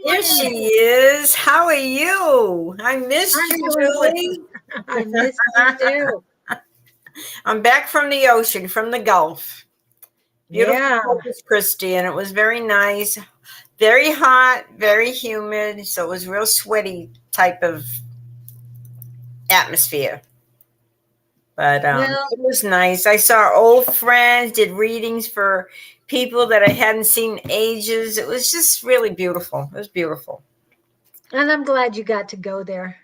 Here she is. How are you? I missed you, Julie. I missed you too. I'm back from the ocean, from the Gulf. Beautiful Yeah. Corpus Christi, and it was very nice. Very hot, very humid, so it was real sweaty type of atmosphere. But it was nice. I saw old friends, did readings for people that I hadn't seen in ages. It was just really beautiful. It was beautiful. And I'm glad you got to go there.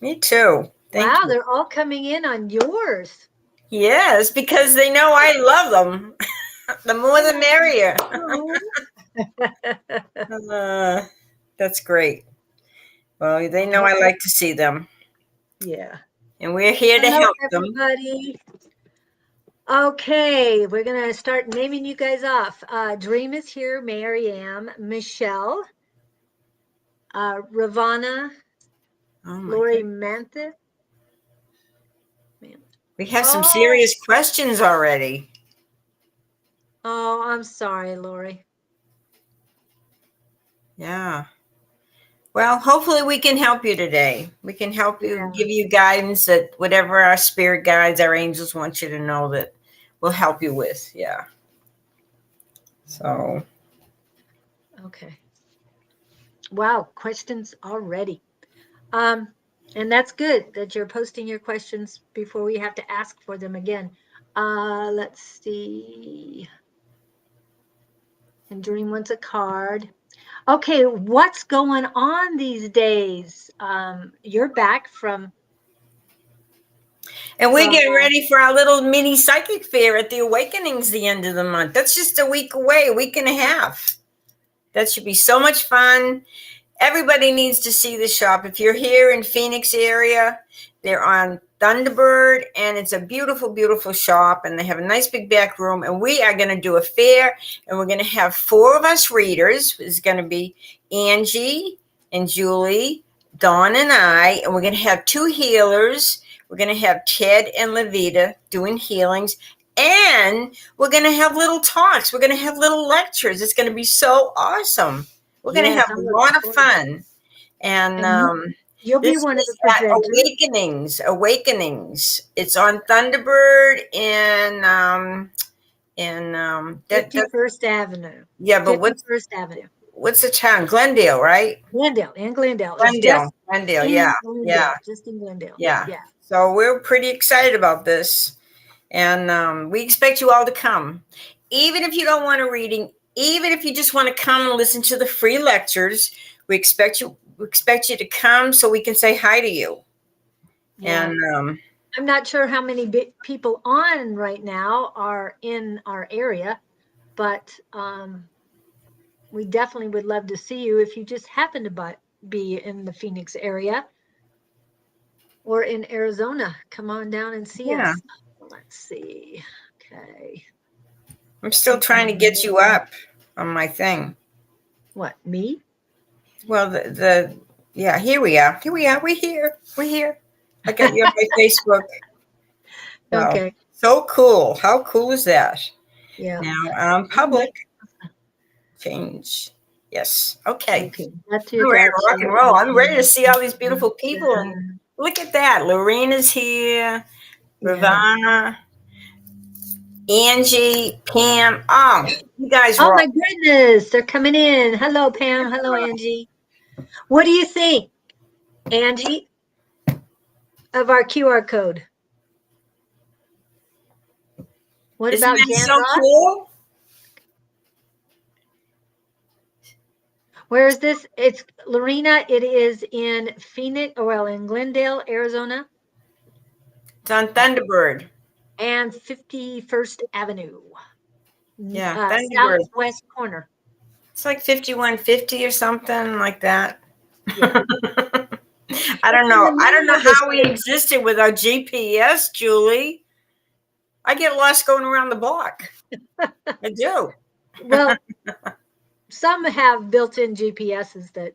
Me too. Thank you. They're all coming in on yours. Yes, because they know I love them. The more the merrier. That's great. Well, they know I like to see them. Yeah. And we're here to help everybody. Okay, we're going to start naming you guys off. Dream is here, Maryam, Michelle, Ravana, Lori Mantha. We have some serious questions already. Oh, I'm sorry, Lori. Yeah. Well, hopefully we can help you today. We can help you, give you guidance that whatever our spirit guides, our angels want you to know that we'll help you with. Yeah. So. Okay. Wow, questions already. And that's good that you're posting your questions before we have to ask for them again. Let's see. And Dream wants a card. Okay, what's going on these days? You're back from... And we're getting ready for our little mini psychic fair at the Awakenings the end of the month. That's just a week away, a week and a half. That should be so much fun. Everybody needs to see the shop. If you're here in Phoenix area, they're on Thunderbird, and it's a beautiful, beautiful shop, and they have a nice big back room, and we are going to do a fair, and we're going to have 4 of us readers. It's going to be Angie and Julie, Dawn and I, and we're going to have 2 healers. We're going to have Ted and Levita doing healings, and we're going to have little talks. We're going to have little lectures. It's going to be so awesome. We're going to have a lot of fun. And you'll be one of the presenters. Awakenings. It's on Thunderbird in 51st Avenue. Yeah, but 51st Avenue. What's the town? Glendale, right? Glendale. Glendale, yeah. Yeah. Just in Glendale. Yeah. So we're pretty excited about this. And we expect you all to come. Even if you don't want a reading, even if you just want to come and listen to the free lectures, we expect you to come so we can say hi to you. Yeah. And I'm not sure how many people on right now are in our area, but we definitely would love to see you if you just happen to be in the Phoenix area or in Arizona. Come on down and see us. Let's see. Okay. I'm still trying to get you up on my thing. What, me? Well, yeah, here we are. We're here. I got you on my Facebook. Okay. So cool. How cool is that? Yeah. Now, public. Change. Yes. Okay. That's we're ready to rock and roll. I'm ready to see all these beautiful people. And look at that. Lorena's here. Ravana. Angie, Pam. Oh, you guys rock. My goodness. They're coming in. Hello, Pam. Hello, Angie. What do you think, Angie, of our QR code? What Isn't about that so cool? Where is this? It's Lorena. It is in Phoenix, well, in Glendale, Arizona, It's on Thunderbird. and 51st Avenue, Yeah, Thunderbird. southwest corner. It's like 5150 or something like that. Yeah. I don't It's in the know. I don't middle know of the how we state. existed without GPS, Julie. I get lost going around the block. I do. Well, some have built-in GPSs that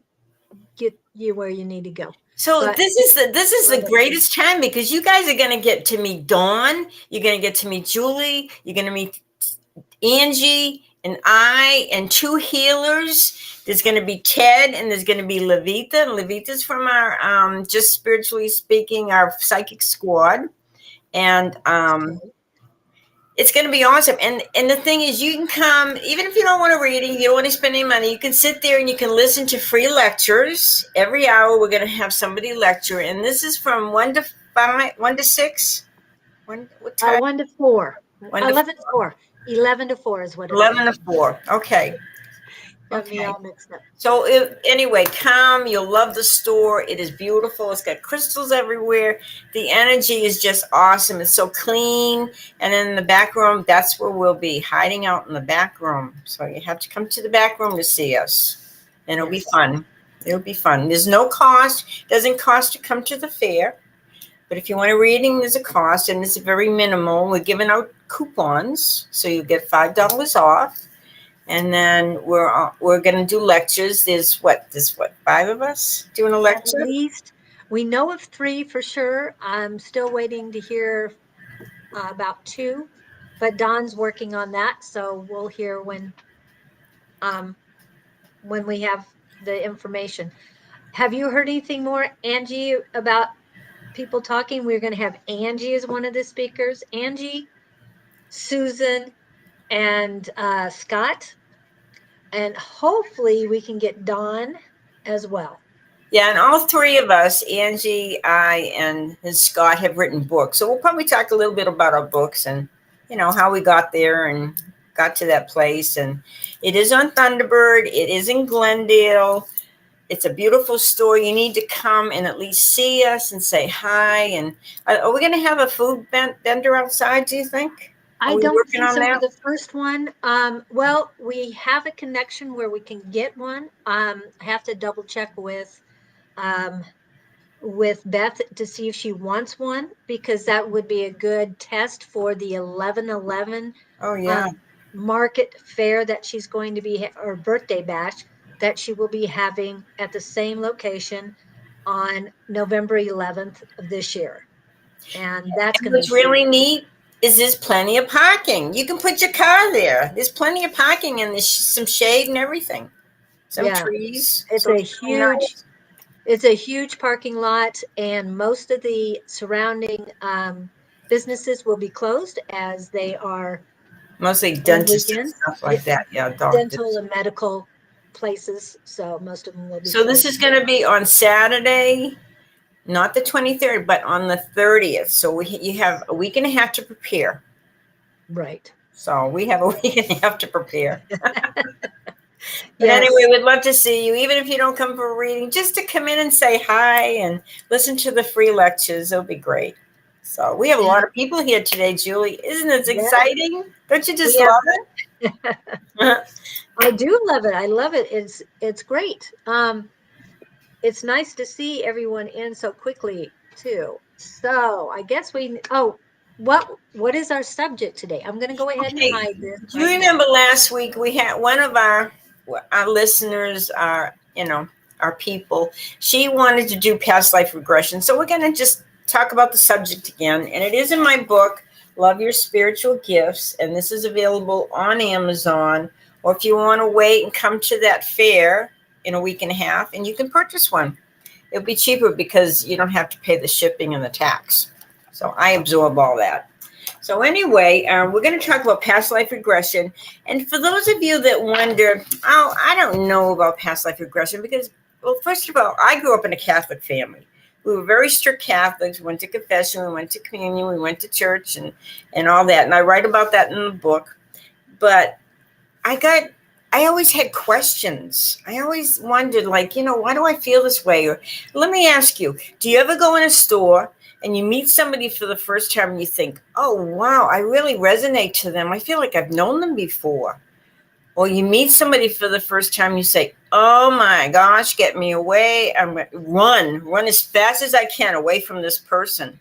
get you where you need to go. So But this is the greatest time because you guys are going to get to meet Dawn. You're going to get to meet Julie. You're going to meet Angie and I and two healers. There's going to be Ted and there's going to be Levita. Levita's from our just spiritually speaking, our psychic squad, and it's going to be awesome. And the thing is, you can come even if you don't want a reading, you don't want to spend any money. You can sit there and you can listen to free lectures every hour. We're going to have somebody lecture, and this is from 1 to 5, 1 to 6. What time? 1 to 4. 1 to 11 to 4. 11 to 4 is what it is. 11 to 4. Okay. Got me all mixed up. So anyway, come. You'll love the store. It is beautiful. It's got crystals everywhere. The energy is just awesome. It's so clean. And in the back room, that's where we'll be hiding out in the back room. So you have to come to the back room to see us. And it'll be fun. It'll be fun. There's no cost. It doesn't cost to come to the fair. But if you want a reading, there's a cost, and it's very minimal. We're giving out coupons, so you get $5 off. And then we're going to do lectures. There's 5 of us doing a lecture? At least we know of 3 for sure. I'm still waiting to hear about 2, but Don's working on that, so we'll hear when we have the information. Have you heard anything more, Angie, about people talking? We're going to have Angie as one of the speakers. Angie, Susan, and Scott. And hopefully we can get Dawn as well. Yeah, and all 3 of us, Angie, I, and Scott, have written books. So we'll probably talk a little bit about our books and, how we got there and got to that place. And it is on Thunderbird. It is in Glendale. It's a beautiful store. You need to come and at least see us and say hi. And are we going to have a food vendor outside, do you think? I don't think so for the first one. Well, we have a connection where we can get one. I have to double check with Beth to see if she wants one, because that would be a good test for the 11/11 market fair that she's going to be, or birthday bash that she will be having at the same location on November 11th of this year. And that's going to be what's really neat is there's plenty of parking. You can put your car there. There's plenty of parking and there's some shade and everything. Some trees. It's a huge parking lot, and most of the surrounding businesses will be closed as they are mostly dentists and stuff like that. Yeah, dental and medical places. So most of them will be. So this is going to be on Saturday. Not the 23rd, but on the 30th. So you have a week and a half to prepare. Right. So we have a week and a half to prepare. But anyway, we'd love to see you, even if you don't come for a reading, just to come in and say hi and listen to the free lectures. It'll be great. So we have a lot of people here today, Julie. Isn't it exciting? Don't you just love it? I do love it. I love it. It's great. It's nice to see everyone in so quickly too. So I guess what is our subject today? I'm going to go ahead and hide this. Do you remember last week we had one of our listeners, our people, she wanted to do past life regression. So we're going to just talk about the subject again. And it is in my book, Love Your Spiritual Gifts. And this is available on Amazon. Or if you want to wait and come to that fair in a week and a half, and you can purchase one. It'll be cheaper because you don't have to pay the shipping and the tax. So I absorb all that. So anyway, we're going to talk about past life regression. And for those of you that wonder, I don't know about past life regression because, well, first of all, I grew up in a Catholic family. We were very strict Catholics. We went to confession, we went to communion, we went to church and all that. And I write about that in the book. But I I always had questions. I always wondered, like, why do I feel this way? Or let me ask you, do you ever go in a store and you meet somebody for the first time and you think, oh, wow, I really resonate to them. I feel like I've known them before. Or you meet somebody for the first time, you say, oh my gosh, get me away. Run as fast as I can away from this person.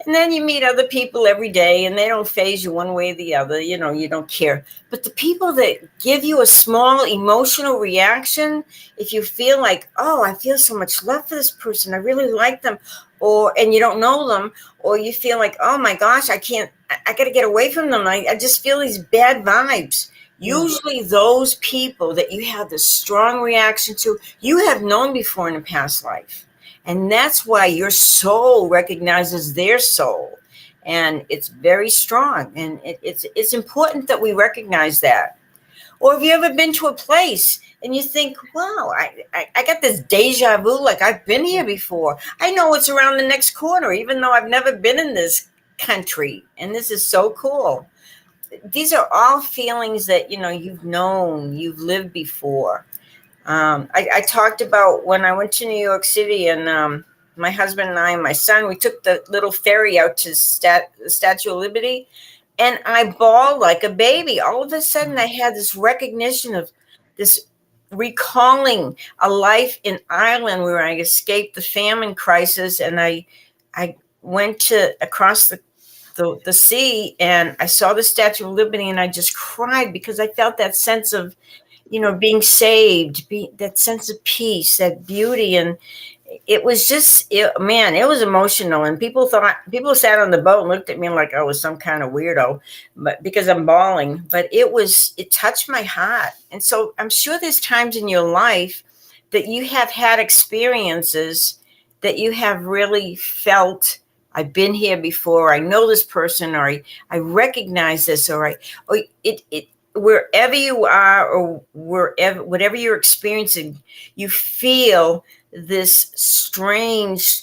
And then you meet other people every day and they don't phase you one way or the other. You don't care. But the people that give you a small emotional reaction, if you feel like, oh, I feel so much love for this person, I really like them, and you don't know them, or you feel like, oh my gosh, I got to get away from them. I just feel these bad vibes. Usually those people that you have this strong reaction to, you have known before in a past life. And that's why your soul recognizes their soul. And it's very strong. And it's important that we recognize that. Or have you ever been to a place and you think, wow, I got this deja vu, like I've been here before. I know what's around the next corner, even though I've never been in this country. And this is so cool. These are all feelings that, you've known, you've lived before. I talked about when I went to New York City, and my husband and I and my son, we took the little ferry out to the Statue of Liberty, and I bawled like a baby. All of a sudden, I had this recognition of this, recalling a life in Ireland where I escaped the famine crisis, and I went across the sea, and I saw the Statue of Liberty, and I just cried because I felt that sense of, being saved, that sense of peace, that beauty. And it was just, man, it was emotional. And people sat on the boat and looked at me like I was some kind of weirdo, but because I'm bawling. But it touched my heart. And so I'm sure there's times in your life that you have had experiences that you have really felt, I've been here before, I know this person, or I recognize this, or it wherever you are, or whatever you're experiencing, you feel this strange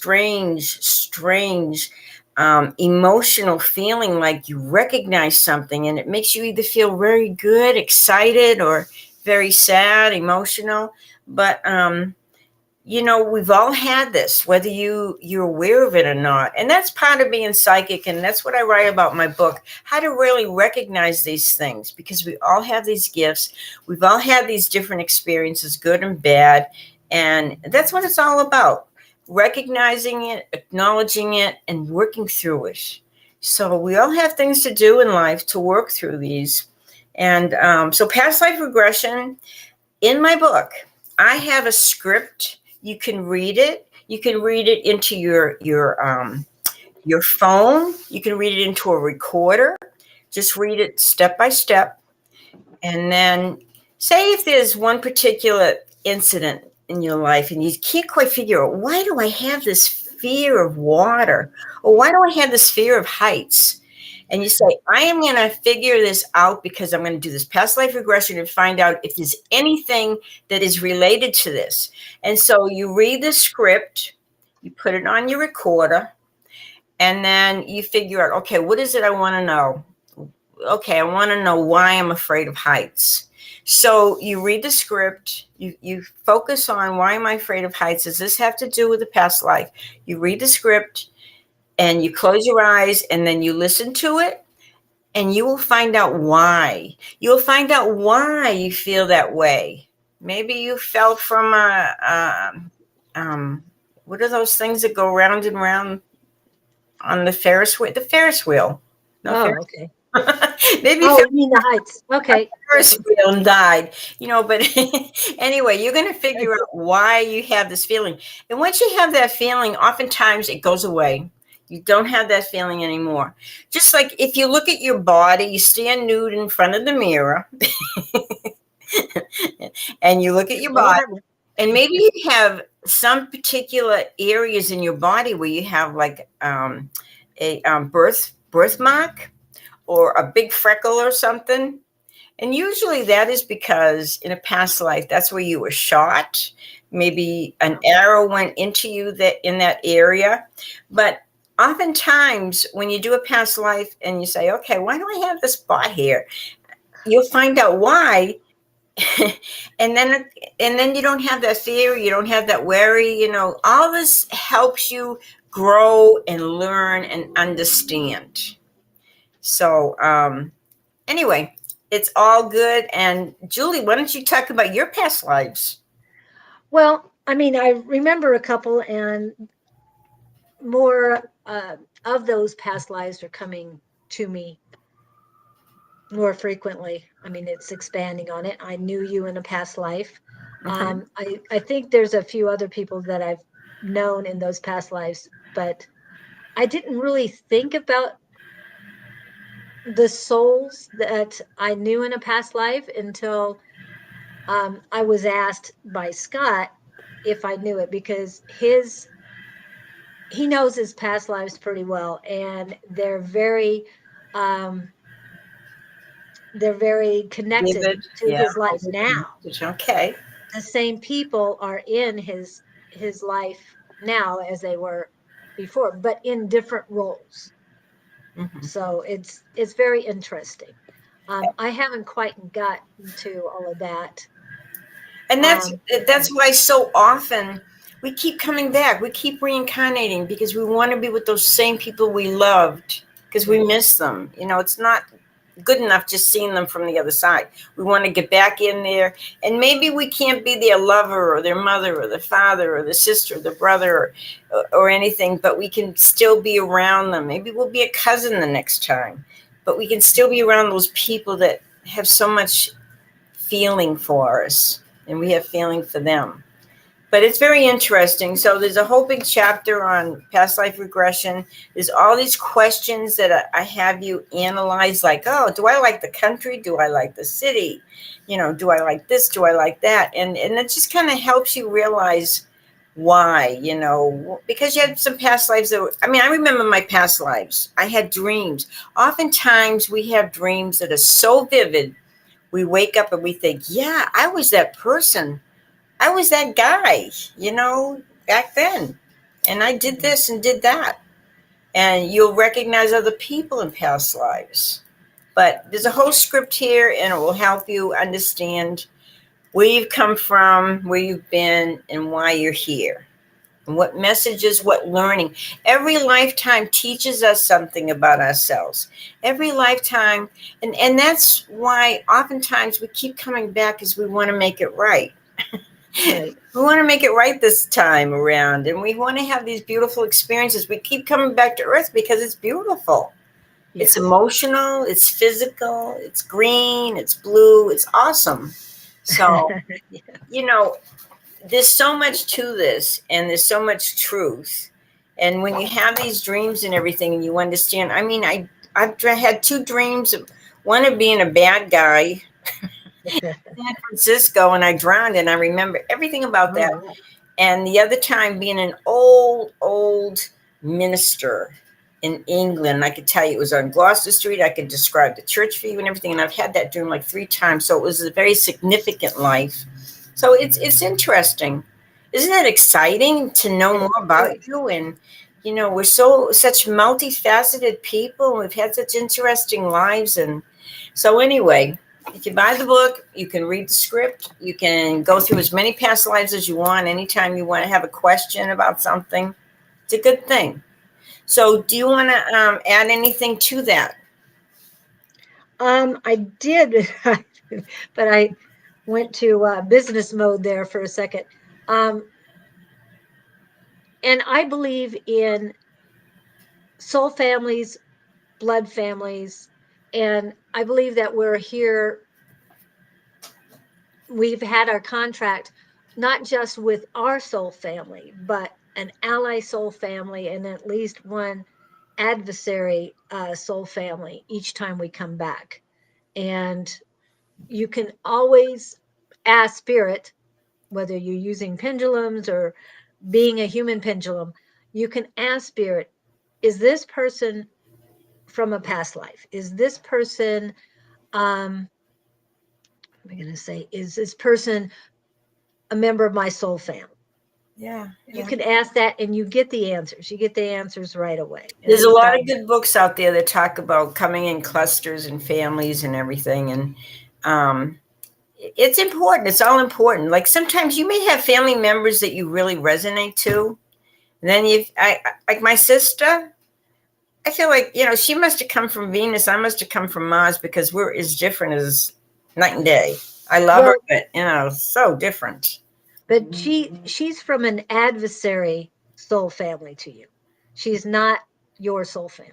emotional feeling, like you recognize something, and it makes you either feel very good, excited, or very sad, emotional. But we've all had this, whether you're aware of it or not. And that's part of being psychic. And that's what I write about in my book, how to really recognize these things, because we all have these gifts. We've all had these different experiences, good and bad. And that's what it's all about, recognizing it, acknowledging it, and working through it. So we all have things to do in life to work through these. And so past life regression, in my book, I have a script. You can read it. You can read it into your phone. You can read it into a recorder. Just read it step by step. And then say if there's one particular incident in your life and you can't quite figure out, why do I have this fear of water? Or why do I have this fear of heights? And you say, I am going to figure this out because I'm going to do this past life regression and find out if there's anything that is related to this. And so you read the script, you put it on your recorder, and then you figure out, okay, what is it I want to know? Okay, I want to know why I'm afraid of heights. So you read the script, you focus on, why am I afraid of heights? Does this have to do with the past life? You read the script, and you close your eyes, and then you listen to it, and you will find out why. You'll find out why you feel that way. Maybe you fell from what are those things that go round and round on the Ferris wheel? The Ferris wheel. No, Oh, okay. Maybe you mean the heights. Okay. Ferris wheel and died, but anyway, you're going to figure out why you have this feeling. And once you have that feeling, oftentimes it goes away. You don't have that feeling anymore. Just like if you look at your body, you stand nude in front of the mirror and you look at your body, and maybe you have some particular areas in your body where you have like a birthmark or a big freckle or something. And usually that is because in a past life, that's where you were shot. Maybe an arrow went into you in that area. But oftentimes when you do a past life and you say, okay, why do I have this spot here? You'll find out why. and then you don't have that fear, you don't have that worry, all this helps you grow and learn and understand. So anyway, it's all good. And Julie, why don't you talk about your past lives? Well, I mean, I remember a couple, and more of those past lives are coming to me more frequently. I mean, it's expanding on it. I knew you in a past life. Mhm. I think there's a few other people that I've known in those past lives, but I didn't really think about the souls that I knew in a past life until I was asked by Scott if I knew it, because he knows his past lives pretty well, and um, they're very connected David, to yeah. his life now. Okay. The same people are in his life now as they were before, but in different roles. Mhm. So it's very interesting. I haven't quite gotten to all of that. And that's Um, that's why so often we keep coming back. We keep reincarnating because we want to be with those same people we loved because we yeah, miss them. It's not good enough just seeing them from the other side. We want to get back in there, and maybe we can't be their lover or their mother or their father or the sister or the brother or anything, but we can still be around them. Maybe we'll be a cousin the next time, but we can still be around those people that have so much feeling for us and we have feeling for them. But it's very interesting. So there's a whole big chapter on past life regression. There's all these questions that I have you analyze, like, oh, do I like the country? Do I like the city? Do I like this? Do I like that? And it just kind of helps you realize why, because you had some past lives that were, I remember my past lives. I had dreams. Oftentimes we have dreams that are so vivid, we wake up and we think, yeah, I was that person. I was that guy, back then. And I did this and did that. And you'll recognize other people in past lives. But there's a whole script here, and it will help you understand where you've come from, where you've been, and why you're here. And what messages, what learning. Every lifetime teaches us something about ourselves. Every lifetime. And that's why oftentimes we keep coming back because we want to make it right. right. We want to make it right this time around. And we want to have these beautiful experiences. We keep coming back to Earth because it's beautiful. It's Yes. emotional, it's physical, it's green, it's blue, it's awesome. So, Yeah. you know, there's so much to this and there's so much truth. And when you have these dreams and everything and you understand, I've had two dreams, one of being a bad guy in San Francisco and I drowned, and I remember everything about Oh, that. wow. And the other time being an old minister in England. I could tell you it was on Gloucester Street. I could describe the church view and everything. And I've had that dream like 3 times. So it was a very significant life. So it's interesting. Isn't that exciting to know It more about is. you? And we're such multifaceted people. We've had such interesting lives. And so anyway, if you buy the book, you can read the script. You can go through as many past lives as you want. Anytime you want to have a question about something, it's a good thing. So, do you want to add anything to that? I did, but I went to business mode there for a second. Um, and I believe in soul families, blood families, and I believe that we're here. We've had our contract not just with our soul family, but an ally soul family and at least one adversary soul family each time we come back. And you can always ask spirit, whether you're using pendulums or being a human pendulum, you can ask spirit, is this person from a past life? Is this person, what am I going to say? Is this person a member of my soul family? Yeah, You yeah. can ask that and you get the answers. You get the answers right away. At There's a least lot I of good books out there that talk about coming in clusters and families and everything. And um, it's important. It's all important. Like sometimes you may have family members that you really resonate to. And then like my sister, I feel like, she must have come from Venus. I must have come from Mars because we're as different as night and day. I love her, Well, but, so different. but she's from an adversary soul family to you. She's not your soul family.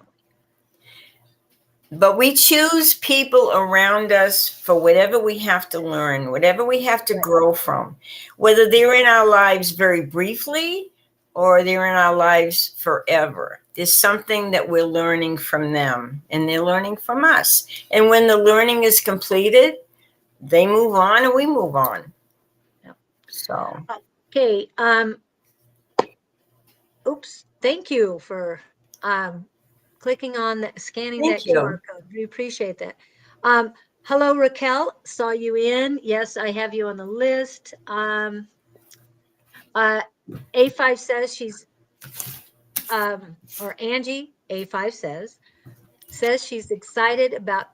But we choose people around us for whatever we have to learn, whatever we have to Right. grow from, whether they're in our lives very briefly or they're in our lives forever. There's something that we're learning from them and they're learning from us. And when the learning is completed, they move on and we move on. Yep. So, Okay. Oops. Thank you for clicking on that, scanning thank that QR you. code. We appreciate that. Hello, Raquel. Saw you in. Yes, I have you on the list. A5 says she's, or Angie A5 says she's excited about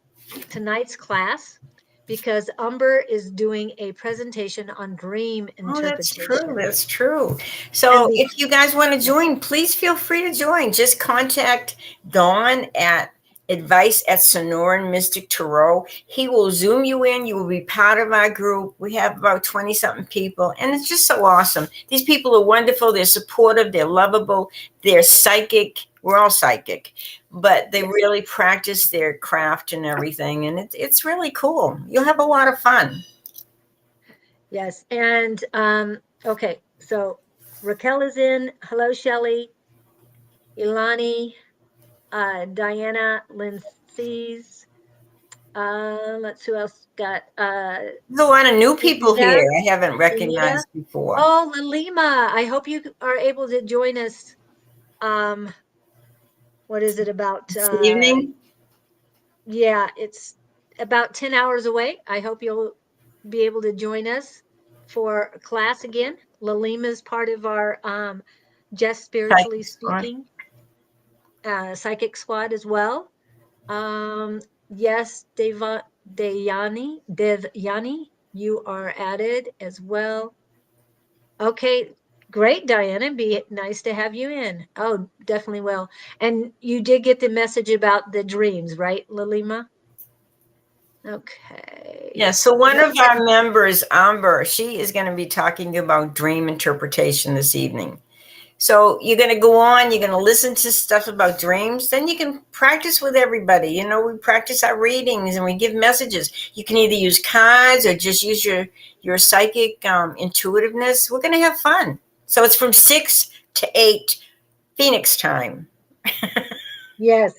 tonight's class because Umber is doing a presentation on dream Oh, that's true. interpretation. That's true. And So if you guys want to join, please feel free to join. Just contact Dawn at advice at Sonoran Mystic Tarot. He will zoom you in. You will be part of our group. We have about 20 something people, and it's just so awesome. These people are wonderful. They're supportive. They're lovable. They're psychic. We're all psychic, but they really practice their craft and everything. And it's really cool. You'll have a lot of fun. yes, and okay, so Raquel is in. Hello, Shelley, Ilani, Diana, Lindsay's. Let's who else got There's a lot of new people Anita, here I haven't Anita. recognized before. Oh, Lalima. I hope you are able to join us. Um, what is it about? This evening. Yeah, it's about 10 hours away. I hope you'll be able to join us for class again. Lalima is part of our just spiritually Psychic Squad. speaking psychic squad as well. Yes, Devyani, you are added as well. Okay, great, Diana. Be nice to have you in. Oh, definitely will. And you did get the message about the dreams, right, Lalima? Okay. Yeah, so one of Great. our members, Amber, she is going to be talking about dream interpretation this evening. So you're going to go on, you're going to listen to stuff about dreams, then you can practice with everybody. We practice our readings and we give messages. You can either use cards or just use your psychic intuitiveness. We're going to have fun. So it's from 6 to 8 Phoenix time. Yes.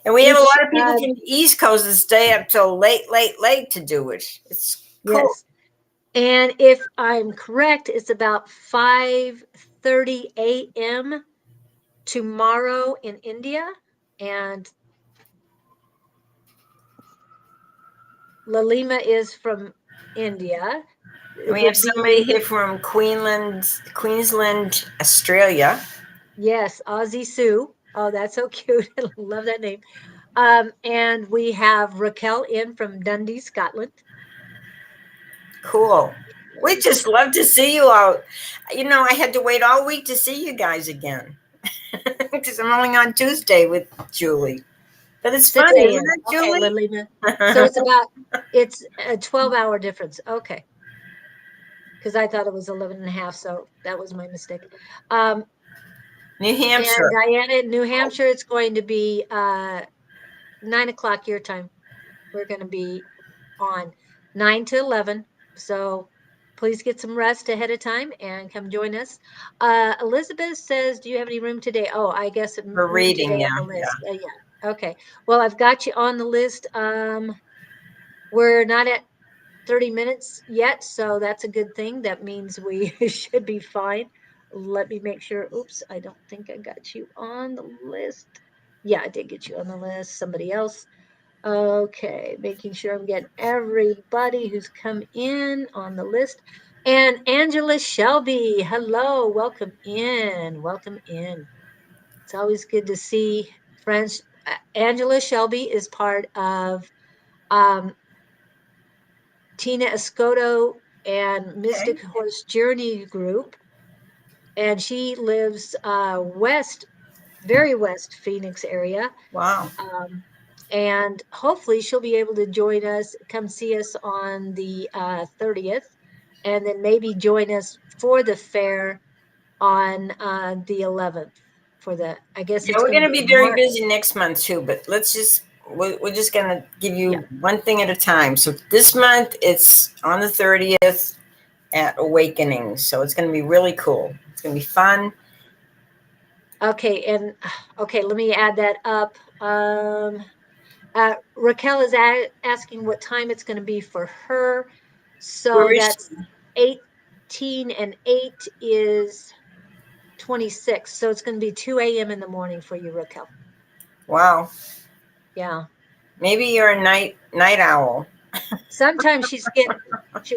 And we have a Which lot of people from the East Coast that stay up till late, late, late to do it. It's cool. yes. And if I'm correct, it's about 5:30 a.m. tomorrow in India. And Lalima is from India. It We have would somebody be, here from Queensland, Australia. yes, Aussie Sue. Oh, that's so cute. I love that name. And we have Raquel in from Dundee, Scotland. Cool. We just love to see you out. I had to wait all week to see you guys again because I'm only on Tuesday with Julie. But it's 6 fun, isn't a.m. it, Okay, Julie? Lalima. So it's a 12-hour difference. Okay. Because I thought it was 11 and a half, so that was my mistake. New And Hampshire. Diana, New Hampshire, it's going to be 9 o'clock your time. We're going to be on 9 to 11. So please get some rest ahead of time and come join us. Elizabeth says, do you have any room today? Oh, I guess For room reading, today yeah, on the list. yeah. Yeah. Okay. Well, I've got you on the list. We're not at 30 minutes yet, so that's a good thing. That means we should be fine. Let me make sure. Oops, I don't think I got you on the list. Yeah, I did get you on the list. Somebody else. Okay, making sure I'm getting everybody who's come in on the list. And Angela Shelby, hello, welcome in. Welcome in. It's always good to see friends. Angela Shelby is part of um, Tina Escoto and Mystic Horse Journey group. And she lives very west Phoenix area. Wow. And hopefully she'll be able to join us, come see us on the 30th, and then maybe join us for the fair on the 11th. For the, I guess Yeah, it's we're going going to to be be very March. busy next month too, but we're just going to give you Yeah. one thing at a time. So this month it's on the 30th at Awakening. So it's going to be really cool. It's going to be fun. Okay, and okay, let me add that up. Raquel is asking what time it's going to be for her. So Where is that's she? 18 and 8 is 26. So it's going to be 2 a.m. in the morning for you, Raquel. Wow. Yeah. Maybe you're a night owl. Sometimes she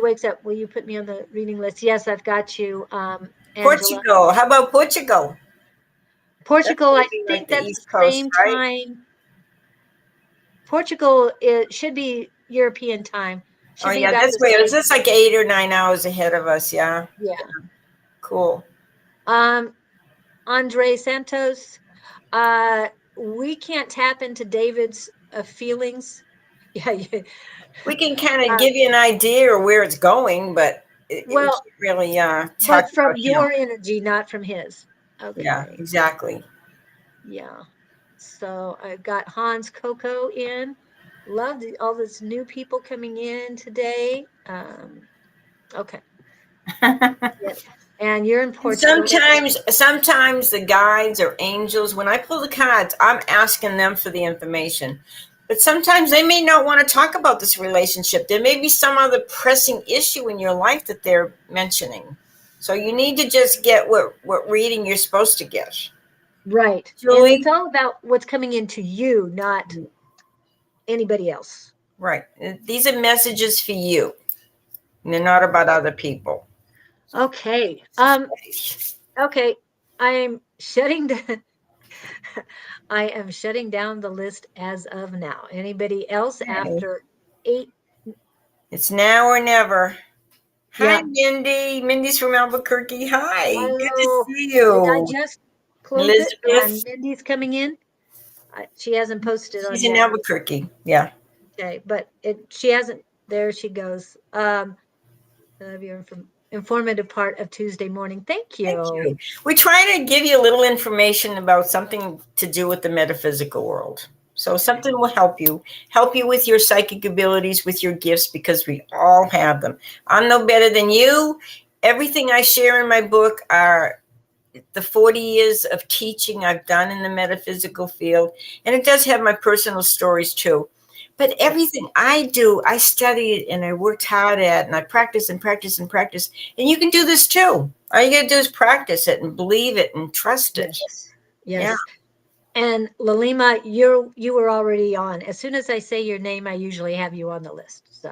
wakes up. Will you put me on the reading list? Yes, I've got you, Angela. Portugal. How about Portugal? That's Portugal, going I to be like think the that's East the Coast, same right? time. Portugal, it should be European time. Oh Should be yeah, about that's the weird. It's same. just like 8 or 9 hours ahead of us. Yeah. Yeah. Cool. Um, Andre Santos, we can't tap into David's feelings. Yeah, yeah. We can kind of Uh, give you an idea of where it's going, but we well, can't really talk but from about him. your energy, not from his. Yeah, Okay. exactly. Yeah. So I've got Hans Coco in. Love all this new people coming in today. Okay. Yeah. And you're in And Portugal. sometimes the guides or angels, when I pull the cards, I'm asking them for the information. But sometimes they may not want to talk about this relationship. There may be some other pressing issue in your life that they're mentioning. So you need to just get what reading you're supposed to get. Right. And it's Julie? all about what's coming into you, not anybody else. Right. These are messages for you. And they're not about other people. Okay. Okay. I'm shutting down. I am shutting down the list as of now. Anybody else Okay. after 8? It's now or never. Hi, Yeah. Mindy. Mindy's from Albuquerque. Hi. Good to Oh, see did I you. just close it and Elizabeth. Mindy's coming in? She hasn't posted on She's in yet. Albuquerque. Yeah. Okay, but she hasn't. There she goes. Of your informative part of Tuesday morning. Thank Thank you. you. We try to give you a little information about something to do with the metaphysical world. So something will help you with your psychic abilities, with your gifts, because we all have them. I'm no better than you. Everything I share in my book are the 40 years of teaching I've done in the metaphysical field. And it does have my personal stories too. But everything I do, I studied and I worked hard at, and I practice and practice and practice. And you can do this too. All you got to do is practice it and believe it and trust it. Yes. Yeah. Yes. And Lalima, you were already on. As soon as I say your name, I usually have you on the list.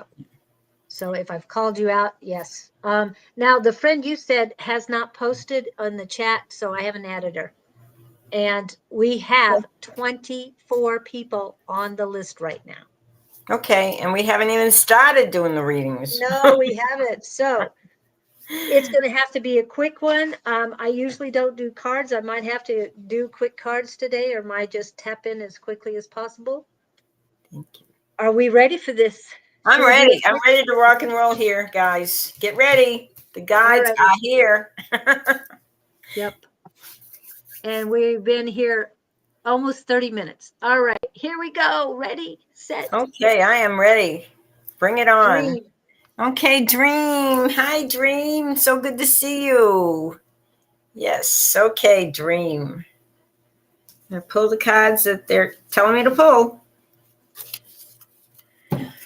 So if I've called you out, yes. Now the friend you said has not posted on the chat, so I haven't added her. And we have 24 people on the list right now. Okay. And we haven't even started doing the readings. No, we haven't. So it's going to have to be a quick one. I usually don't do cards. I might have to do quick cards today, or might just tap in as quickly as possible. Thank you. Are we ready for this? I'm ready. I'm ready to rock and roll here, guys. Get ready. The guides are here. Yep. And we've been here almost 30 minutes. All right, here we go. Ready, set. Okay, I am ready. Bring it on. Dream. Okay, Dream. Hi, Dream. So good to see you. Yes. Okay, Dream. I'm gonna pull the cards that they're telling me to pull.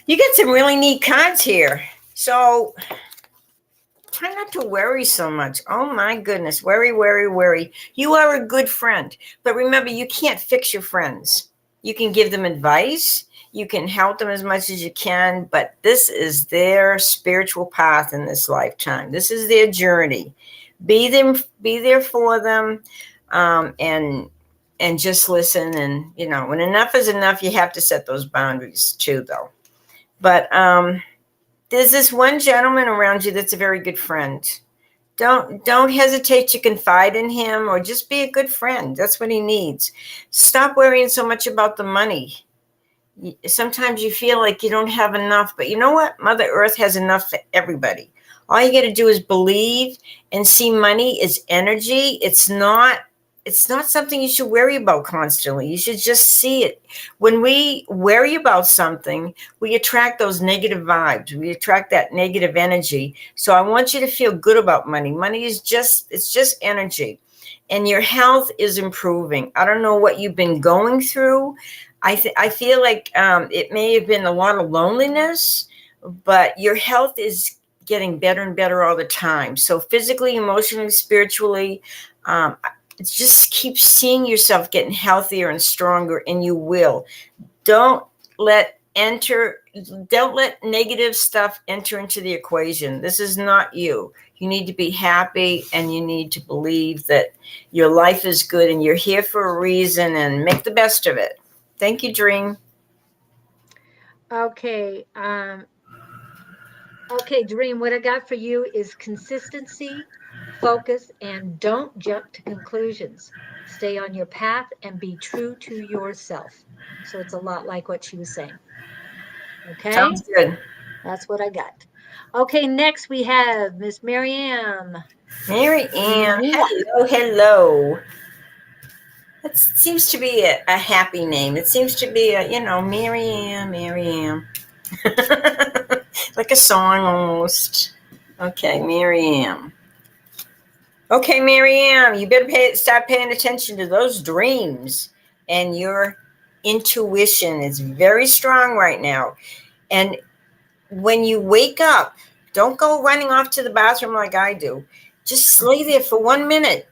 You get some really neat cards here. So try not to worry so much. Oh my goodness. Worry, worry, worry. You are a good friend. But remember, you can't fix your friends. You can give them advice. You can help them as much as you can, but this is their spiritual path in this lifetime. This is their journey. Be there for them, and just listen. And when enough is enough, you have to set those boundaries too, though. But There's this one gentleman around you that's a very good friend. Don't hesitate to confide in him, or just be a good friend. That's what he needs. Stop worrying so much about the money. Sometimes you feel like you don't have enough, but you know what? Mother Earth has enough for everybody. All you got to do is believe and see money is energy. It's not something you should worry about constantly. You should just see it. When we worry about something, we attract those negative vibes. We attract that negative energy. So I want you to feel good about money. Money is just energy. And your health is improving. I don't know what you've been going through. I feel like it may have been a lot of loneliness, but your health is getting better and better all the time. So physically, emotionally, spiritually, um, just keep seeing yourself getting healthier and stronger, and you will. Don't let don't let negative stuff enter into the equation. This is not you. You need to be happy, and you need to believe that your life is good and you're here for a reason, and make the best of it. Thank you, Dream. Okay. Okay, Dream, what I got for you is consistency, focus, and don't jump to conclusions. Stay on your path and be true to yourself. So it's a lot like what she was saying. Okay, Sounds good. that's what I got. Okay, next we have Miss Marianne. Mary Ann, Mwah. hello, hello. That seems to be a happy name. It seems to be Mary Ann, Mary Ann. Like a song almost. Okay, Mary Ann. Okay, Mary Ann, you better start paying attention to those dreams. And your intuition is very strong right now. And when you wake up, don't go running off to the bathroom like I do. Just lay there for 1 minute,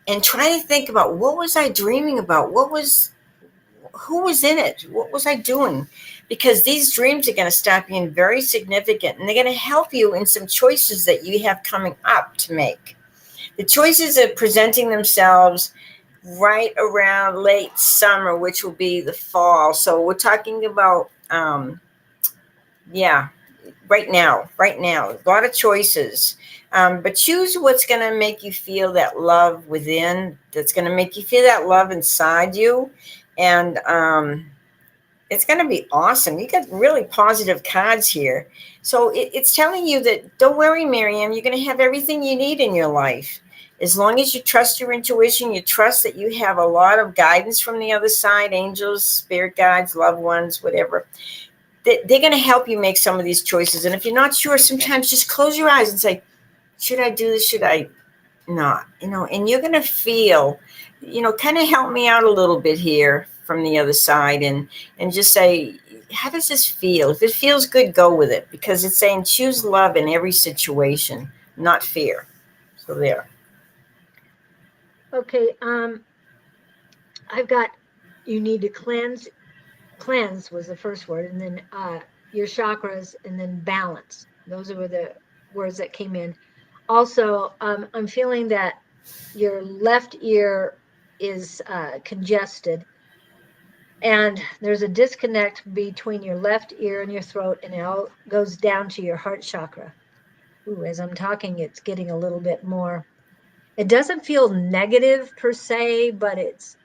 and try to think about, what was I dreaming about? Who was in it? What was I doing? Because these dreams are going to start being very significant, and they're going to help you in some choices that you have coming up to make. The choices are presenting themselves right around late summer, which will be the fall. So we're talking about, yeah, right now, a lot of choices. But choose what's going to make you feel that love within, that's going to make you feel that love inside you. And it's going to be awesome. You got really positive cards here. So it's telling you that, don't worry, Miriam, you're going to have everything you need in your life. As long as you trust your intuition, you trust that you have a lot of guidance from the other side, angels, spirit guides, loved ones, whatever. They're going to help you make some of these choices. And if you're not sure, sometimes just close your eyes and say, should I do this? Should I not? And you're going to feel, kind of help me out a little bit here from the other side, and just say, how does this feel? If it feels good, go with it, because it's saying choose love in every situation, not fear. So there. Okay, I've got, you need to cleanse. Cleanse was the first word, and then your chakras, and then balance. Those were the words that came in. Also, I'm feeling that your left ear is congested, and there's a disconnect between your left ear and your throat, and it all goes down to your heart chakra. Ooh, as I'm talking, it's getting a little bit more. It doesn't feel negative per se, but it's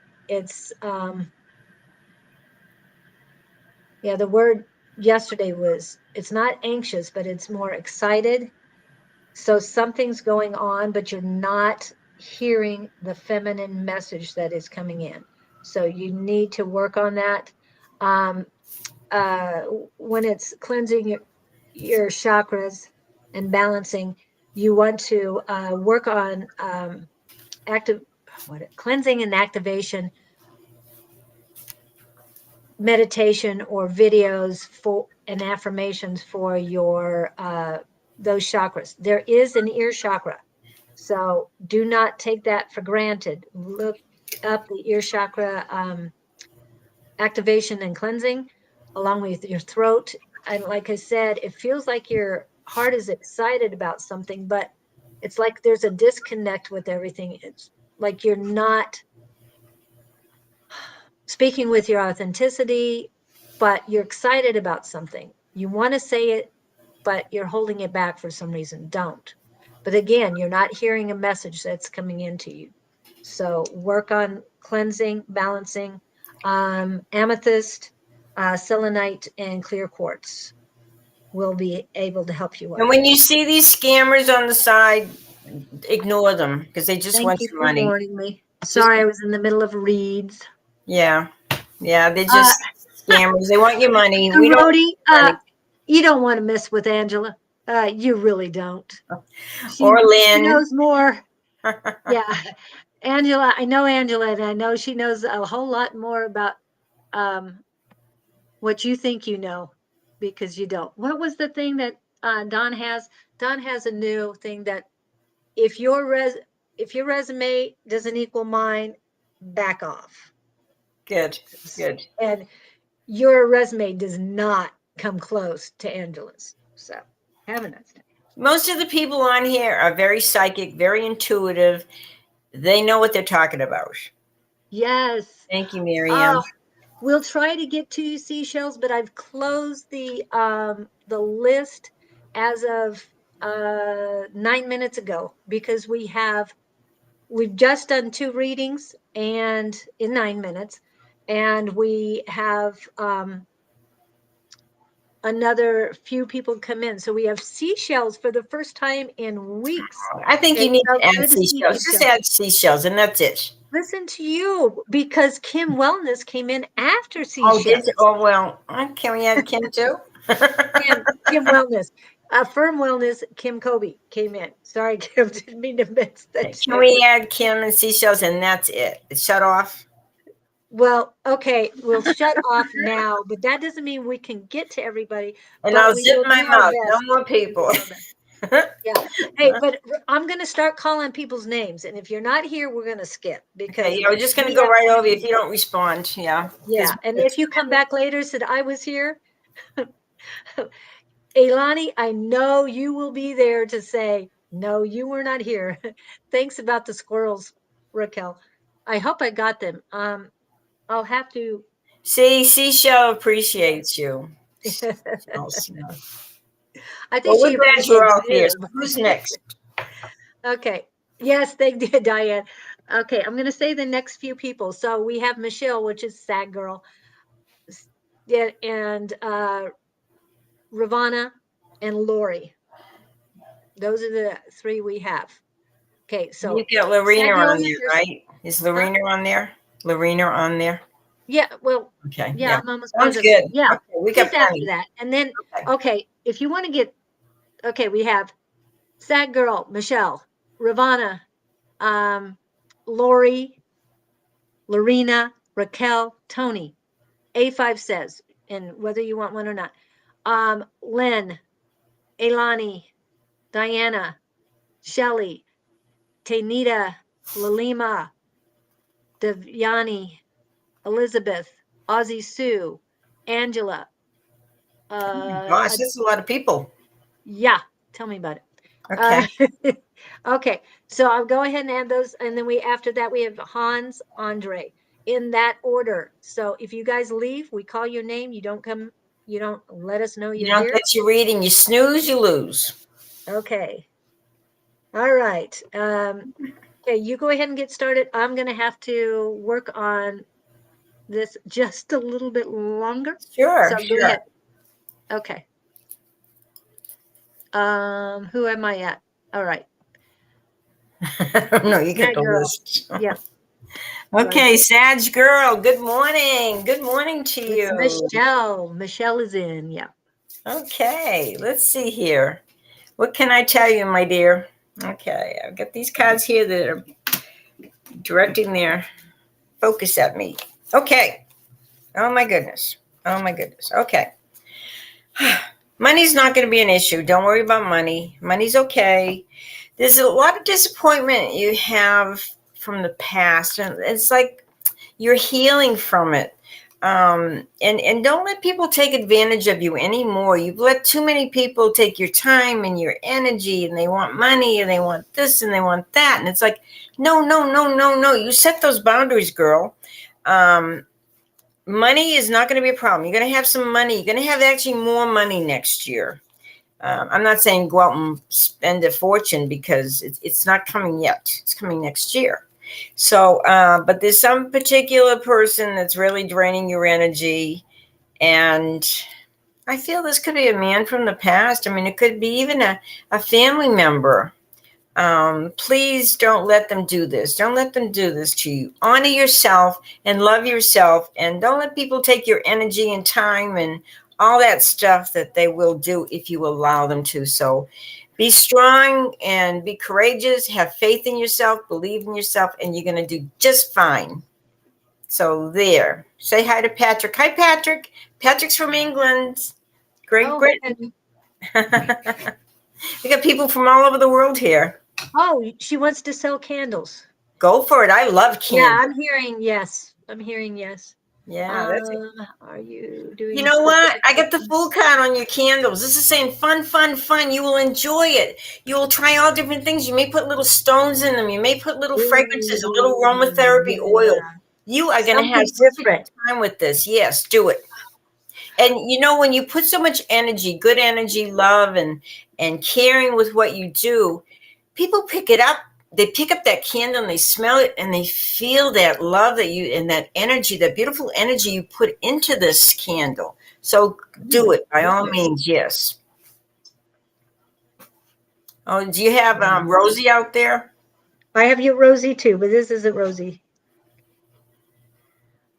yeah, the word yesterday was, it's not anxious, but it's more excited. So something's going on, but you're not hearing the feminine message that is coming in. So you need to work on that. Um, when it's cleansing your chakras and balancing, you want to work on cleansing and activation meditation or videos for and affirmations for your those chakras. There is an ear chakra, so do not take that for granted. Look up the ear chakra activation and cleansing, along with your throat. And like I said, it feels like your heart is excited about something, but it's like there's a disconnect with everything. It's like you're not speaking with your authenticity, but you're excited about something. You want to say it, but you're holding it back for some reason. Don't. But again, you're not hearing a message that's coming into you. So work on cleansing, balancing, amethyst, selenite, and clear quartz will be able to help you out. And when you see these scammers on the side, ignore them because they just want you your for money. warning me. Sorry, I was in the middle of reads. Yeah, they're just scammers. They want your money. We don't. Rhodey, you don't want to mess with Angela. You really don't. Or Lynn. She knows more. Yeah, Angela. I know Angela, and I know she knows a whole lot more about what you think you know, because you don't. What was the thing that Don has? Don has a new thing that if your resume doesn't equal mine, back off. Good. And your resume does not come close to Angela's. So have a nice day. Most of the people on here are very psychic, very intuitive. They know what they're talking about. Yes. Thank you, Miriam. We'll try to get to you, Seashells, but I've closed the list as of 9 minutes ago, because we've just done 2 readings and in 9 minutes, and we have another few people come in. So we have Seashells for the first time in weeks. I think you need to add seashells. Just add seashells, and that's it. Listen to you, because Kim Wellness came in after Seashells. Oh, well, can we add Kim too? Kim Wellness. Firm Wellness, Kim Kobe came in. Sorry, Kim, didn't mean to miss that. Can we add Kim and seashells, and that's it? It's shut off? Well, okay, we'll shut off now, but that doesn't mean we can get to everybody. And I'll zip my mouth. No more people. Yeah. Hey, but I'm going to start calling people's names, and if you're not here, we're going to skip, because we're just going to go right over you if you don't respond. Yeah. And if you come back later, said I was here, Elani, I know you will be there to say, no, you were not here. Thanks about the squirrels, Raquel. I hope I got them. I'll have to. See, Seashell appreciates you. I think she appreciates you. Who's next? Okay. Yes, they did, Diane. Okay, I'm going to say the next few people. So we have Michelle, which is Sad Girl, and Ravana and Lori. Those are the 3 we have. Okay, so you got Lorena on there, right? Is Lorena on there? Lorena on there? Yeah, well, okay. Yeah, I'm almost sounds good. Yeah, okay, we got after that. And then, okay, if you want to get, okay, we have Sad Girl, Michelle, Ravana, Lori, Lorena, Raquel, Tony. A5 says, and whether you want one or not. Lynn, Elani, Diana, Shelly, Tanita, Lalima, Devyani, Elizabeth, Ozzy Sue, Angela. Gosh, this is a lot of people. Yeah, tell me about it. Okay. Okay, so I'll go ahead and add those, and then after that we have Hans, Andre, in that order. So if you guys leave, we call your name. You don't come. You don't let us know you're here. You don't get your reading. You snooze, you lose. Okay. All right. Okay, you go ahead and get started. I'm going to have to work on this just a little bit longer. Sure. So go ahead. Okay. Who am I at? All right. No, you get the list. Yeah. Okay, Sag Girl. Good morning. Good morning to you. Michelle. Michelle is in. Yeah. Okay. Let's see here. What can I tell you, my dear? Okay, I've got these cards here that are directing their focus at me. Okay. Oh my goodness. Oh my goodness. Okay. Money's not going to be an issue. Don't worry about money. Money's okay. There's a lot of disappointment you have from the past, and it's like you're healing from it. And don't let people take advantage of you anymore. You've let too many people take your time and your energy, and they want money and they want this and they want that. And it's like, no. You set those boundaries, girl. Money is not going to be a problem. You're going to have some money. You're going to have actually more money next year. I'm not saying go out and spend a fortune because it's not coming yet. It's coming next year. So, but there's some particular person that's really draining your energy. And I feel this could be a man from the past. I mean, it could be even a family member. Please don't let them do this. Don't let them do this to you. Honor yourself and love yourself, and don't let people take your energy and time and all that stuff that they will do if you allow them to. So be strong and be courageous. Have faith in yourself, believe in yourself, and you're going to do just fine. So there. Say hi to Patrick. Hi, Patrick. Patrick's from England. Great Oh, Britain. We got people from all over the world here. oh, she wants to sell candles. Go for it. I love Yeah, candles. I'm hearing yes. I'm hearing yes. Yeah, that's it. Are you doing You know what? specific I got the questions? full card on your candles. This is saying fun, fun, fun. You will enjoy it. You will try all different things. You may put little stones in them. You may put little fragrances, a little Ooh, aromatherapy oil. yeah. You are going to have Something such a good different. time with this. Yes, do it. And you know, when you put so much energy, good energy, love, and caring with what you do, people pick it up. They pick up that candle and they smell it and they feel that love that you and that energy, that beautiful energy you put into this candle. So do it by all Goodness. means. Yes. Oh, do you have Mhm. Rosie out there? I have you Rosie too, but this isn't Rosie.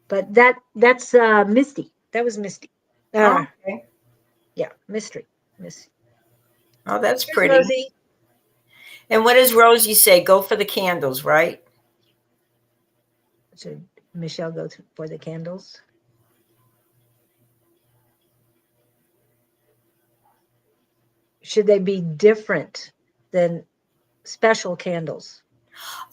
But that's Misty. That was Misty. Oh, Uh okay. yeah, mystery. Miss. Oh, that's Here's pretty. Rosie. And what does Rosie say? Go for the candles, right? Should Michelle go for the candles? Should they be different than special candles?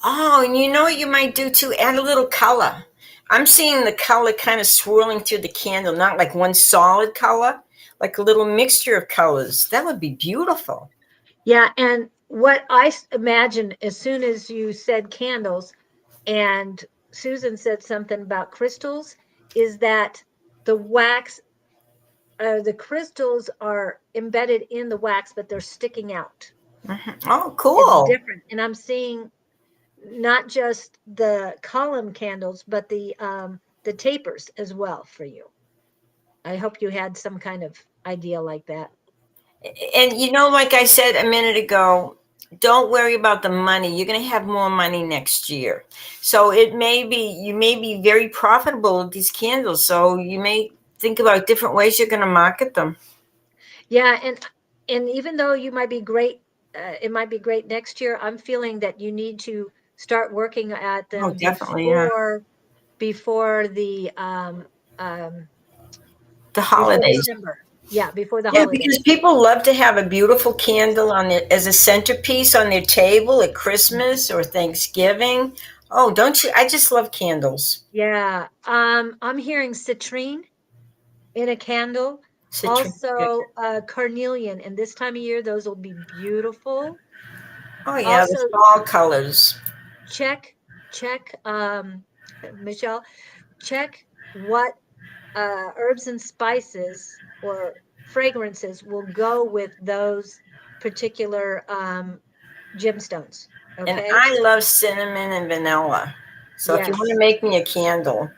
Oh, and you know what you might do too? Add a little color. I'm seeing the color kind of swirling through the candle, not like one solid color, like a little mixture of colors. That would be beautiful. Yeah, and what I imagined as soon as you said candles and Susan said something about crystals is that the wax, the crystals are embedded in the wax, but they're sticking out. Oh, It's cool. different. And I'm seeing not just the column candles, but the tapers as well for you. I hope you had some kind of idea like that. And you know, like I said a minute ago, don't worry about the money. You're going to have more money next year. So it may be, you may be very profitable with these candles. So you may think about different ways you're going to market them. Yeah, and even though you might be great, it might be great next year. I'm feeling that you need to start working at Oh, them definitely. Yeah. before the um The before holidays. December. Yeah, before the Yeah, holiday. because people love to have a beautiful candle on it as a centerpiece on their table at Christmas or Thanksgiving. Oh, don't you? I just love candles. Yeah. I'm hearing citrine in a candle. Citrus. Also, carnelian. And this time of year, those will be beautiful. Oh yeah, the Also, fall colors. check, Michelle, check what herbs and spices or fragrances will go with those particular gemstones. And Okay. I love cinnamon and vanilla. So if you want to Yes. make me a candle,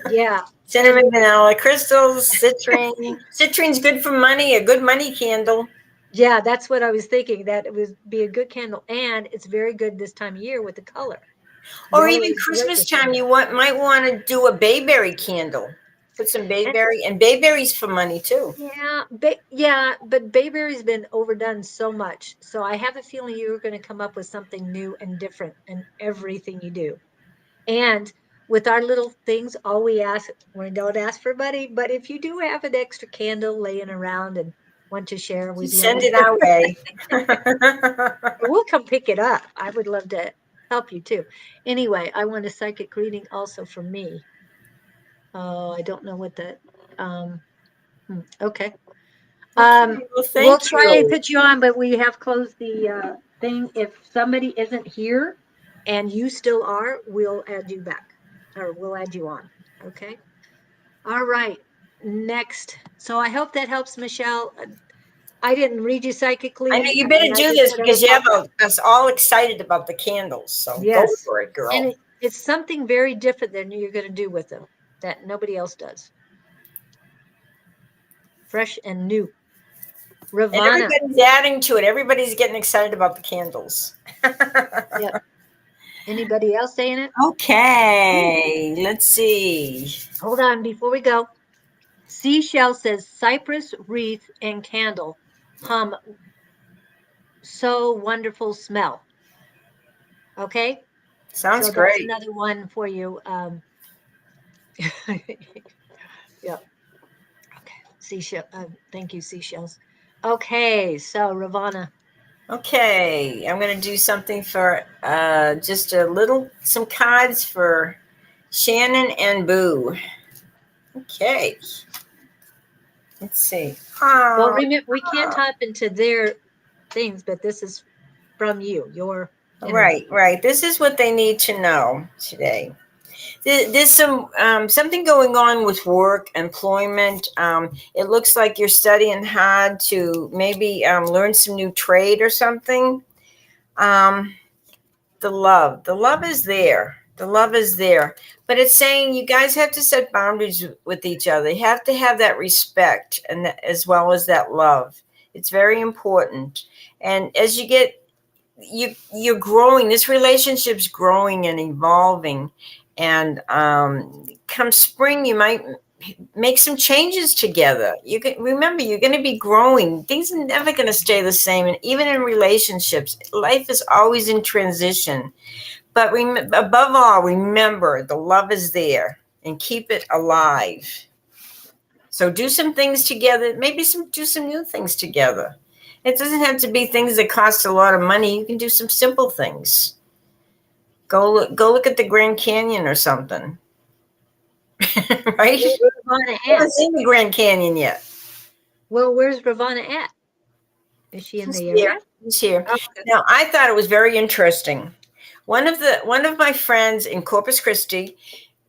Yeah. And cinnamon, vanilla, crystals, citrine. Citrine's good for money, a good money candle. yeah, that's what I was thinking, that it would be a good candle. And it's very good this time of year with the color. Or Yellow even is great Christmas this time time, of year. might want to do a bayberry candle. Put some And bayberry, and bayberries for money too. yeah, but bayberry's been overdone so much. So I have a feeling you're going to come up with something new and different in everything you do. And with our little things, all we ask, we don't ask for money, but if you do have an extra candle laying around and want to share, we'd Just love send it. it our way. We'll come pick it up. I would love to help you too. Anyway, I want a psychic reading also for me. Oh, I don't know what that, um, okay. Okay, well, We'll thank try and you. put you on, but we have closed the thing. If somebody isn't here and you still are, we'll add you back or we'll add you on. Okay. All right. Next. So I hope that helps, Michelle. I didn't read you psychically. I know you I better mean, I do just this said because you have about us all excited about the candles. So go yes. for it, And girl. it's something very different than you're going to do with them that nobody else does. Fresh and new. And Ravana. everybody's adding to it. Everybody's getting excited about the candles. Yep. Anybody else saying it? Okay, let's see. Hold on before we go. Seashell says cypress wreath and candle hum so wonderful smell. Okay, Sounds so that's great. another one for you. Yep. Okay. Seashell. Thank you, seashells. Okay, so Ravana. Okay, I'm going to do something for just some cards for Shannon and Boo. Okay, let's see. Well, Oh, remember we can't hop into their things, but this is from you, your energy. right. This is what they need to know today. There's something going on with work, employment. It looks like you're studying hard to maybe learn some new trade or something. Um, the love is there. The love is there, but it's saying you guys have to set boundaries with each other. You have to have that respect and as well as that love. It's very important. And as you get you're growing, this relationship's growing and evolving, and come spring you might make some changes together. You can remember you're going to be growing. Things are never going to stay the same, and even in relationships life is always in transition. But above all, remember the love is there and keep it alive. So do some things together, maybe do some new things together. It doesn't have to be things that cost a lot of money. You can do some simple things. Go look at the Grand Canyon or something. Right? Where's Ravana I at? haven't seen the Grand Canyon yet. Well, where's Ravana at? Is she in He's the here. area? He's here. Oh, Now, I thought it was very interesting. One of my friends in Corpus Christi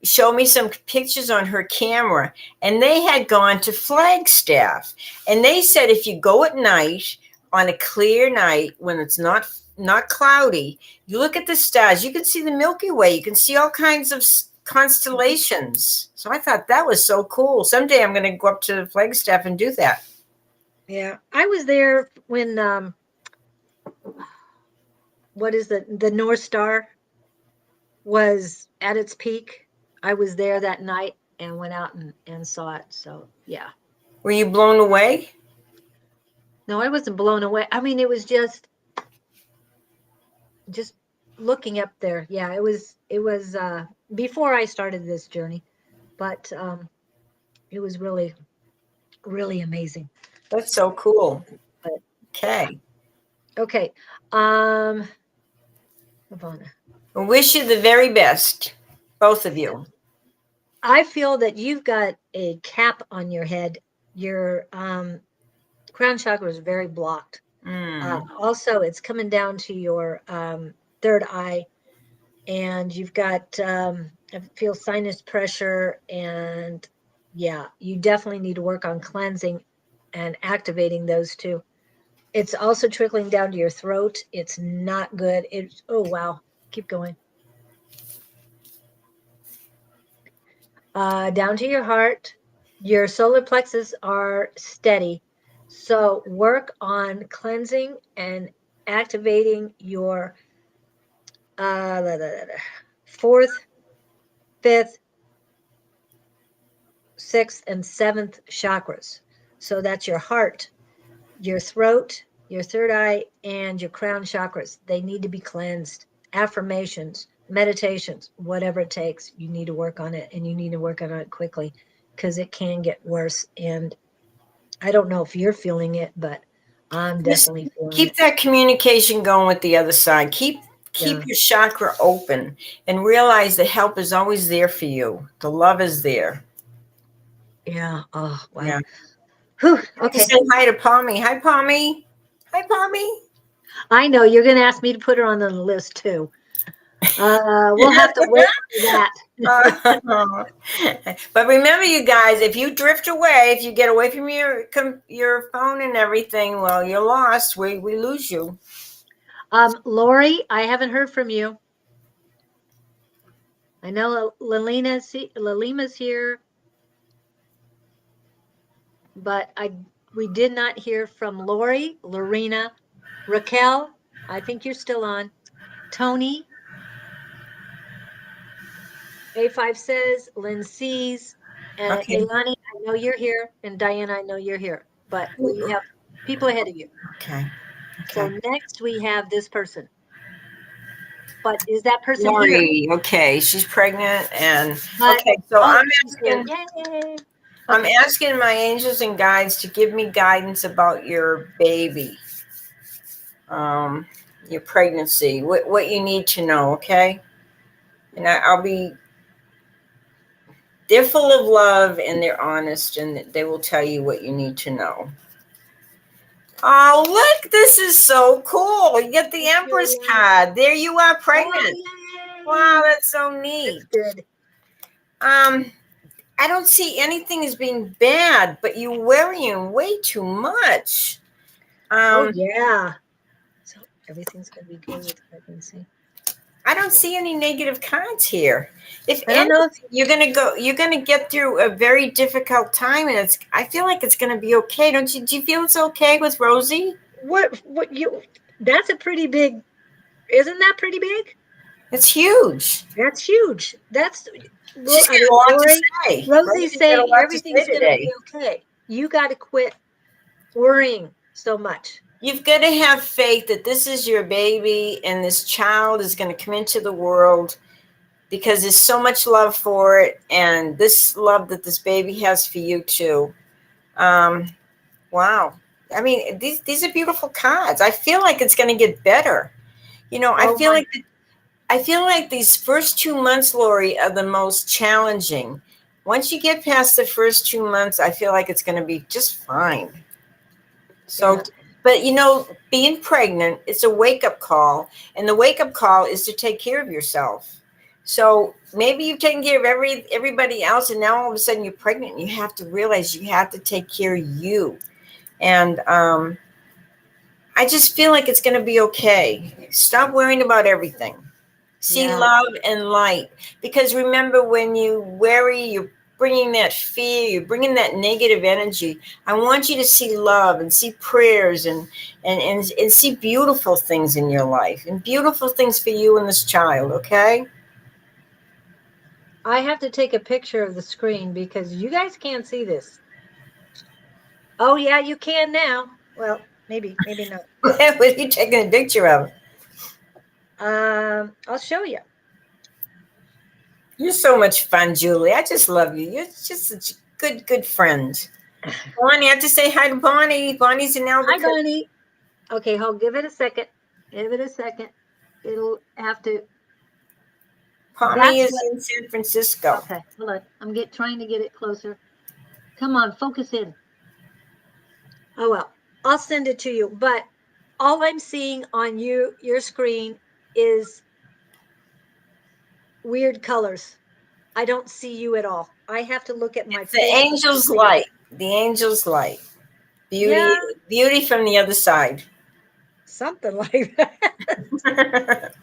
showed me some pictures on her camera, and they had gone to Flagstaff, and they said if you go at night on a clear night when it's not cloudy, you look at the stars, you can see the Milky Way, you can see all kinds of constellations. So I thought that was so cool. Someday I'm going to go up to Flagstaff and do that. yeah. I was there when what is the North Star was at its peak. I was there that night and went out and saw it. So yeah. Were you blown away? No, I wasn't blown away. I mean, it was just looking up there. Yeah, it was before I started this journey, but it was really, really amazing. That's so cool. But Okay. okay. Ivana. I wish you the very best, both of you. I feel that you've got a cap on your head. Your crown chakra is very blocked. Also, it's coming down to your third eye, and you've got I feel sinus pressure, and yeah, you definitely need to work on cleansing and activating those two. It's also trickling down to your throat. It's not good. It's oh wow. Keep going. Down to your heart. Your solar plexus are steady. So work on cleansing and activating your fourth, fifth, sixth, and seventh chakras. So that's your heart, your throat, your third eye, and your crown chakras. They need to be cleansed. Affirmations, meditations, whatever it takes, you need to work on it, and you need to work on it quickly because it can get worse. And I don't know if you're feeling it, but I'm Just definitely feeling keep it. that communication going with the other side. Keep Yeah. your chakra open and realize the help is always there for you. The love is there. Yeah. Oh, wow. Yeah. Whew. To Okay. say hi to Palmy. Hi, Palmy. Hi, Palmy. I know you're going to ask me to put her on the list too. We'll have to wait for that. But remember, you guys, if you drift away, if you get away from your phone and everything, well, you're lost. We lose you. Lori, I haven't heard from you. I know Lalima's here, but we did not hear from Lori, Lorena, Raquel. I think you're still on. Tony, A5 says, Lynn sees, and Okay. Elani, I know you're here, and Diana, I know you're here, but we have people ahead of you. Okay. So next we have this person. But is that person here? Lori, okay, she's pregnant, and But, okay, so I'm she's here. asking. Yay! I'm Okay. asking my angels and guides to give me guidance about your baby, your pregnancy, what you need to know, okay? And I'll be. They're full of love and they're honest, and they will tell you what you need to know. Oh, look, this is so cool. You get the Empress card. There you are, pregnant. Wow, that's so neat. That's good. I don't see anything as being bad, but you're worrying way too much. Oh, yeah. So everything's going to be good with pregnancy. I don't see any negative cards here. If I don't know if you're gonna get through a very difficult time, and I feel like it's gonna be okay. Don't you? Do you feel it's okay with Rosie? That's a pretty big, isn't that pretty big? It's huge. That's huge. She's got a lot to say. Rosie's saying everything's going to be okay. You got to quit worrying so much. You've got to have faith that this is your baby and this child is going to come into the world because there's so much love for it, and this love that this baby has for you too. Wow. I mean, these are beautiful cards. I feel like it's going to get better. You know, I feel like these first 2 months, Lori, are the most challenging. Once you get past the first 2 months, I feel like it's going to be just fine. So, but you know, being pregnant, it's a wake-up call, and the wake-up call is to take care of yourself. So maybe you've taken care of everybody else, and now all of a sudden you're pregnant, and you have to realize you have to take care of you. And I just feel like it's going to be okay. Stop worrying about everything. See love and light. Because remember, when you worry, you're bringing that fear, you're bringing that negative energy. I want you to see love and see prayers and see beautiful things in your life and beautiful things for you and this child, okay? I have to take a picture of the screen because you guys can't see this. Oh, yeah, you can now. Well, maybe not. What are you taking a picture of? I'll show you. You're so much fun, Julie. I just love you. You're just such a good friend. Bonnie, I have to say hi to Bonnie. Bonnie's in Albuquerque. Hi, Bonnie. Okay, give it a second. Give it a second. It'll have to. Bonnie is in San Francisco. Okay, hold on. I'm trying to get it closer. Come on, focus in. Oh, well, I'll send it to you. But all I'm seeing on your screen is weird colors. I don't see you at all. I have to look at my face. The angel's light. The angel's light. Beauty from the other side. Something like that.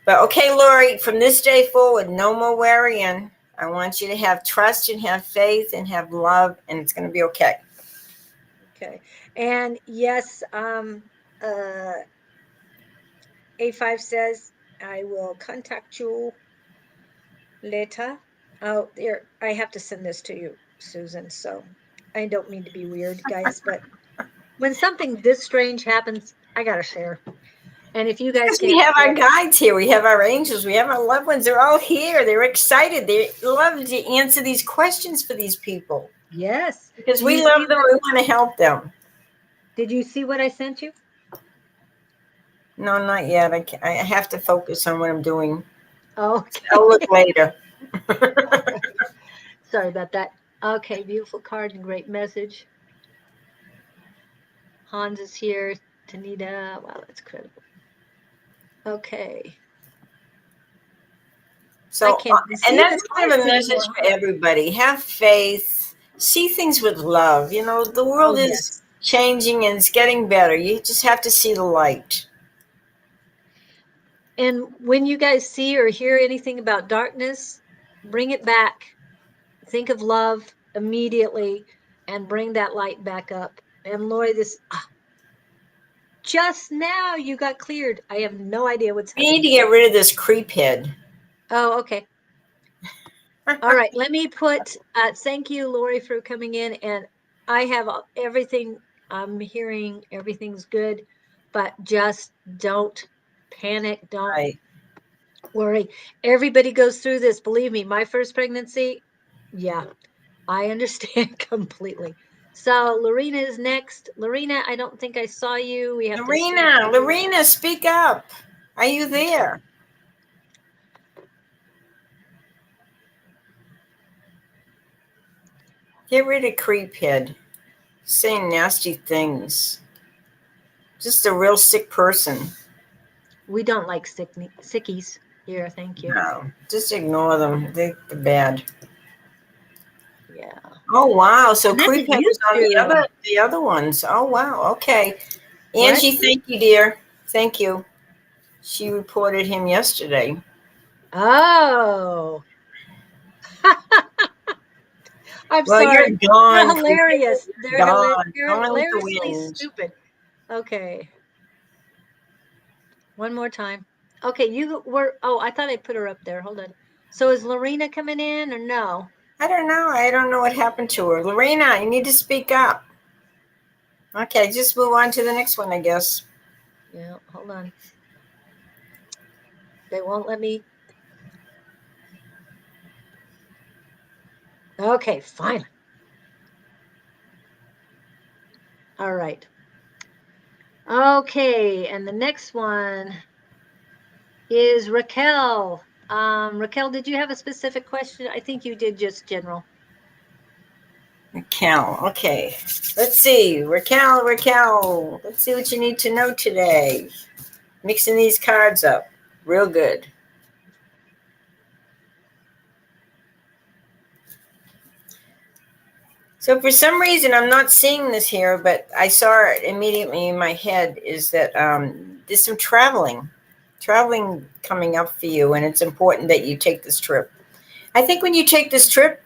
But okay, Lori, from this day forward, no more worrying. I want you to have trust and have faith and have love, and it's going to be okay. Okay. And yes, A5 says, I will contact you later. Oh, there, I have to send this to you, Susan. So I don't mean to be weird, guys, but when something this strange happens, I got to share. And if you guys we have our guides here, we have our angels, we have our loved ones. They're all here. They're excited. They love to answer these questions for these people. Yes. Because we love them. We want to help them. Did you see what I sent you? No, not yet. I have to focus on what I'm doing. Okay. I'll look later. Sorry about that. Okay, beautiful card and great message. Hans is here. Tanita. Wow, that's incredible. Okay. So, can't and see the that's kind of a lights message anymore. for everybody. Have faith. See things with love. You know, the Oh, world is yes. changing and it's getting better. You just have to see the light. And when you guys see or hear anything about darkness, bring it back. Think of love immediately and bring that light back up. And Lori, just now you got cleared. I have no idea what's We need happening. to get rid of this creep head. Oh, okay. All right. Let me put, thank you, Lori, for coming in. And I have everything. I'm hearing everything's good, but just don't panic. Don't Right. worry. Everybody goes through this. Believe me, my first pregnancy, yeah, I understand completely. So Lorena is next. Lorena, I don't think I saw you. We have to see. Lorena, speak up. Are you there? Get rid of creep head. Saying nasty things. Just a real sick person. We don't like sickies here. Thank you. No, just ignore them. They're bad. Yeah. Oh wow! So And that's a creep head was on YouTube. the other ones. Oh wow. Okay, What? Angie, thank you, dear. Thank you. She reported him yesterday. Oh, I'm Well, you're sorry. They're gone. Creep head. hilarious. You're gone. They're Gone with the hilariously wind. stupid. Okay. One more time. Okay, you were, oh, I thought I put her up there. Hold on. So is Lorena coming in or no? I don't know. I don't know what happened to her. Lorena, you need to speak up. Okay, just move on to the next one, I guess. Yeah, hold on. They won't let me. Okay, fine. All right. Okay, and the next one is Raquel. Raquel, did you have a specific question? I think you did just general. Raquel. Okay. Let's see. Raquel. Let's see what you need to know today. Mixing these cards up. Real good. So for some reason, I'm not seeing this here, but I saw it immediately in my head is that there's some traveling coming up for you, and it's important that you take this trip. I think when you take this trip,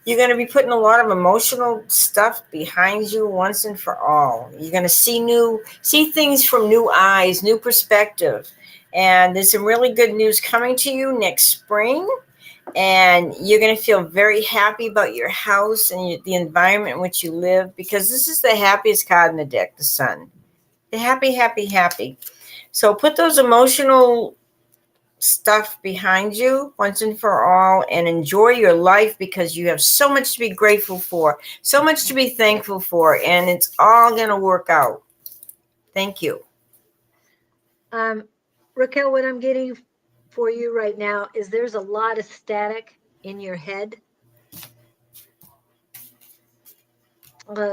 you're going to be putting a lot of emotional stuff behind you once and for all. You're going to see things from new eyes, new perspective. And there's some really good news coming to you next spring. And you're going to feel very happy about your house and the environment in which you live, because this is the happiest card in the deck, the sun. The happy, happy, happy. So put those emotional stuff behind you once and for all and enjoy your life, because you have so much to be grateful for, so much to be thankful for, and it's all going to work out. Thank you. Raquel, what I'm getting for you right now is there's a lot of static in your head.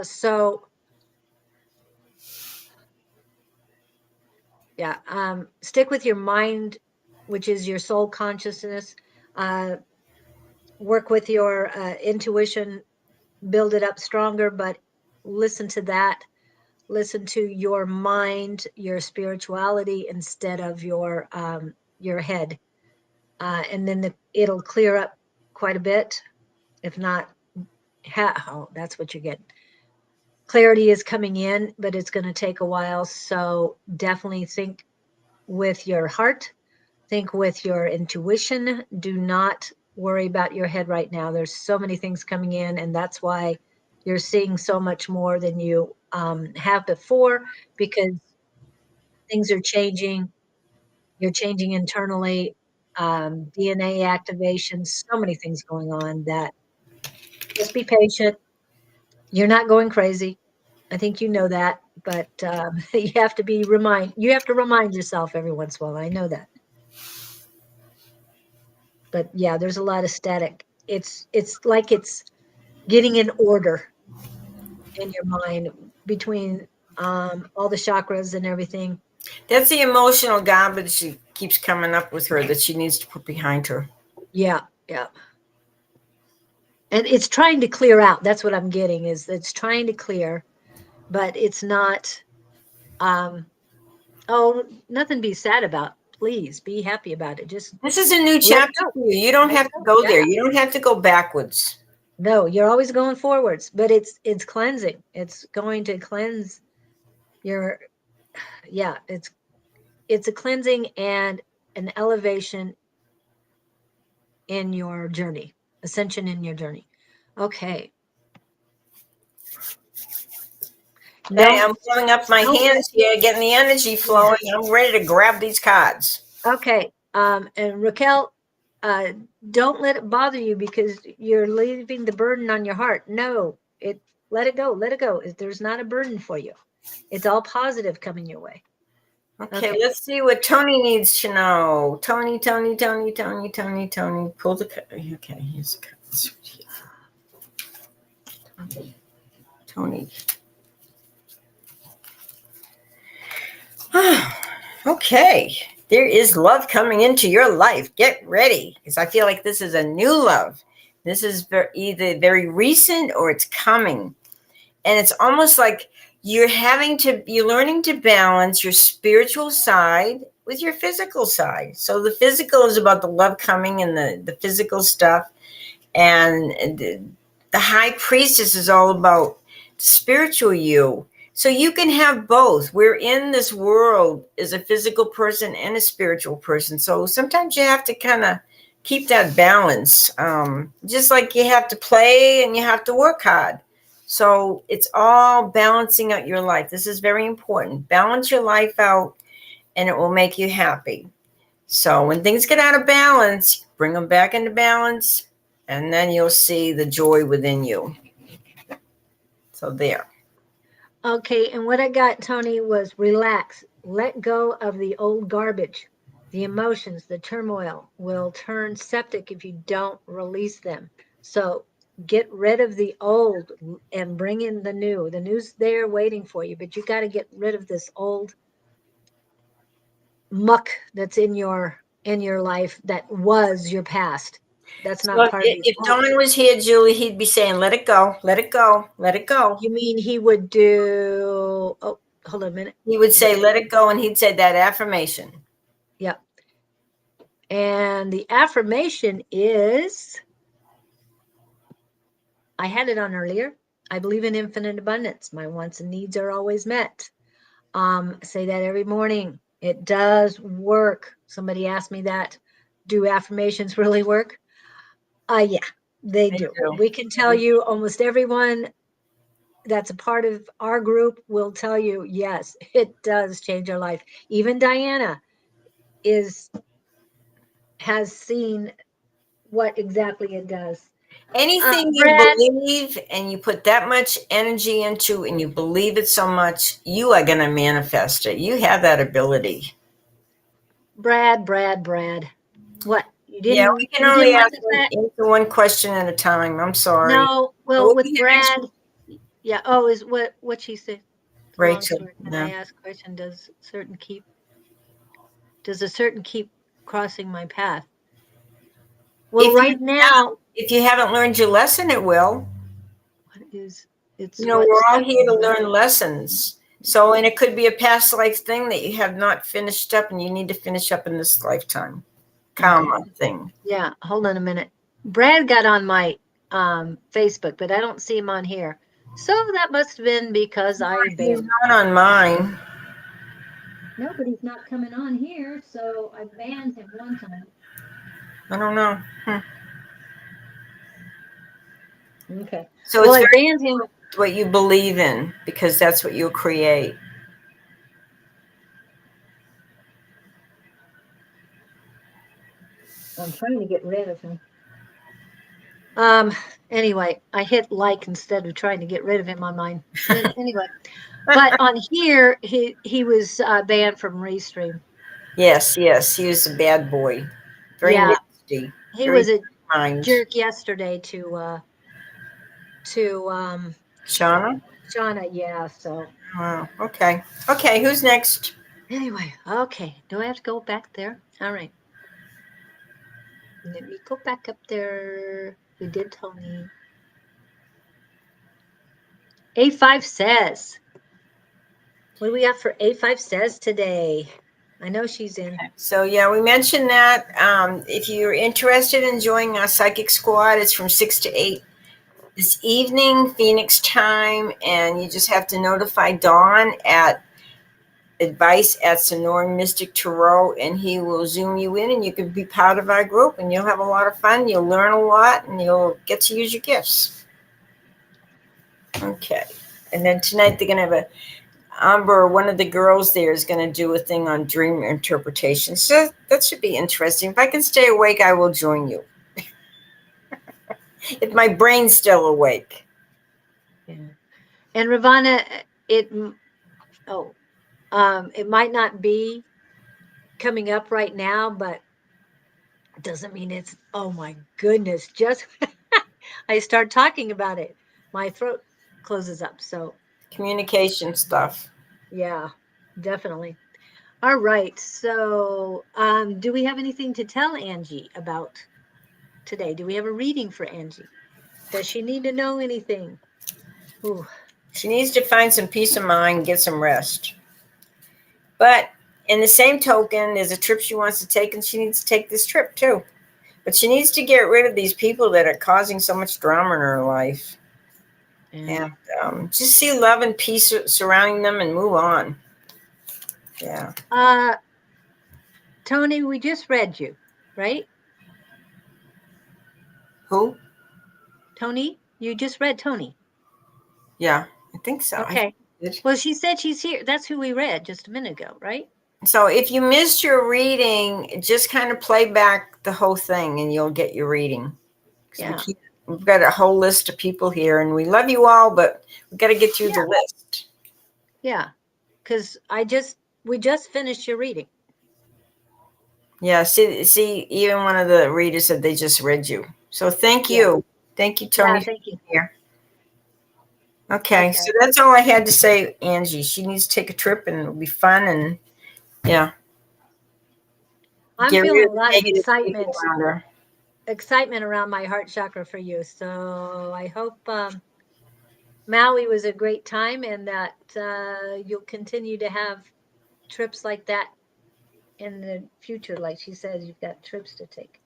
So yeah, stick with your mind, which is your soul consciousness. Work with your intuition, build it up stronger, but listen to that. Listen to your mind, your spirituality instead of your head, and then it'll clear up quite a bit. If not, oh, that's what you're getting. Clarity is coming in, but it's going to take a while. So definitely think with your heart, think with your intuition. Do not worry about your head right now. There's so many things coming in, and that's why you're seeing so much more than you have before, because things are changing. You're changing internally, DNA activation, so many things going on that just be patient. You're not going crazy. I think you know that, but you have to you have to remind yourself every once in a while. I know that. But yeah, there's a lot of static. It's like it's getting in order in your mind between all the chakras and everything. That's the emotional garbage she keeps coming up with her that she needs to put behind her. Yeah, yeah. And it's trying to clear out. That's what I'm getting, is it's trying to clear, but it's not, oh, nothing to be sad about. Please be happy about it. Just This is a new let it chapter go. for you. You don't Let it have to go. go Yeah. there. You don't have to go backwards. No, you're always going forwards, but it's cleansing. It's going to cleanse your, yeah, it's a cleansing and an elevation in your journey, ascension in your journey. Okay. Okay, No, I'm filling up my don't let, hands here, getting the energy yeah. flowing. I'm ready to grab these cards. Okay. And Raquel, uh, don't let it bother you because you're leaving the burden on your heart. No, let it go. Let it go. There's not a burden for you. It's all positive coming your way. Okay, Okay. let's see what Tony needs to know. Tony. Pull the card. Okay, here's the cards. Tony. Okay, there is love coming into your life. Get ready, because I feel like this is a new love. This is either very recent or it's coming. And it's almost like you're learning to balance your spiritual side with your physical side. So the physical is about the love coming and the physical stuff. And the high priestess is all about spiritual you. So you can have both. We're in this world as a physical person and a spiritual person. So sometimes you have to kind of keep that balance. Just like you have to play and you have to work hard. So it's all balancing out your life. This is very important. Balance your life out and it will make you happy. So when things get out of balance, bring them back into balance, and then you'll see the joy within you. So there. Okay. And what I got, Tony, was relax. Let go of the old garbage. The emotions, the turmoil will turn septic if you don't release them. So get rid of the old and bring in the new. The new's there waiting for you, but you got to get rid of this old muck that's in your life that was your past. That's not So part of you. if Oh, Don was here, Julie, he'd be saying, let it go, let it go, let it go. you mean he would do, oh, hold on a minute. He would say, let it go, and he'd say that affirmation. Yeah. And the affirmation is, I had it on earlier. I believe in infinite abundance. My wants and needs are always met. Say that every morning. It does work. Somebody asked me that. Do affirmations really work? Yeah, they do. We can tell you, almost everyone that's a part of our group will tell you, yes, it does change our life. Even Diana has seen what exactly it does. Anything you Brad, believe and you put that much energy into and you believe it so much, you are going to manifest it. You have that ability. Brad. What? Yeah, we can You didn't only like ask the fact? answer one question at a time. I'm sorry. No, But well, we'll be with here next Brad, week. yeah. Oh, is what she said. It's a long Rachel. story. Can I No. ask a question? Does a certain keep crossing my path? Well, If right you now, if you haven't learned your lesson, it will. what is You it's know, what we're all step here to one? learn lessons. So, and it could be a past life thing that you have not finished up and you need to finish up in this lifetime. Okay. Karma thing. Yeah, hold on a minute. Brad got on my Facebook, but I don't see him on here. So that must have been because I He's banned him. not on mine. No, but he's not coming on here, so I banned him one time. I don't know. Okay. So Well, it's I very banned him. what you believe in because that's what you'll create. I'm trying to get rid of him. Anyway, I hit like instead of trying to get rid of him on mine. Anyway, but on here, he was banned from Restream. Yes, he was a bad boy. Very Yeah, nasty. he Very was a kind. jerk yesterday to Shauna? Shauna. Yeah, so Wow. Okay. Okay, who's next? anyway, okay. Do I have to go back there? All right. Let me go back up there. We did Tony. A5 says. What do we got for A5 says today? I know she's in. So yeah, we mentioned that if you're interested in joining our psychic squad, it's from 6 to 8 this evening, Phoenix time, and you just have to notify Dawn at advice@Sonoran Mystic Tarot, and he will zoom you in, and you can be part of our group, and you'll have a lot of fun. You'll learn a lot, and you'll get to use your gifts. Okay, and then tonight they're gonna have a Amber, one of the girls there, is going to do a thing on dream interpretation. So that should be interesting. If I can stay awake, I will join you. If my brain's still awake. Yeah. And Ravana, it might not be coming up right now, but it doesn't mean it's, oh my goodness, just I start talking about it, my throat closes up. So Communication stuff. yeah, definitely. All right. So do we have anything to tell Angie about today? Do we have a reading for Angie? Does she need to know anything? Ooh. She needs to find some peace of mind, get some rest. But in the same token, there's a trip she wants to take, and she needs to take this trip too. But she needs to get rid of these people that are causing so much drama in her life. Yeah. And just see love and peace surrounding them and move on. Yeah. Tony, we just read you, right? Who? Tony, you just read Tony. Yeah, I think so. Okay. Well, she said she's here. That's who we read just a minute ago, right? So if you missed your reading, just kind of play back the whole thing and you'll get your reading. Yeah. We've got a whole list of people here, and we love you all, but we've got to get through the list. Yeah, because we just finished your reading. Yeah, see, even one of the readers said they just read you. So thank you. Thank you, Tony. Yeah, thank you. Here. Okay, so that's all I had to say, Angie. She needs to take a trip, and it'll be fun, and yeah. I'm feeling a lot of excitement around my heart chakra for you. So I hope Maui was a great time, and that you'll continue to have trips like that in the future. Like she says, you've got trips to take.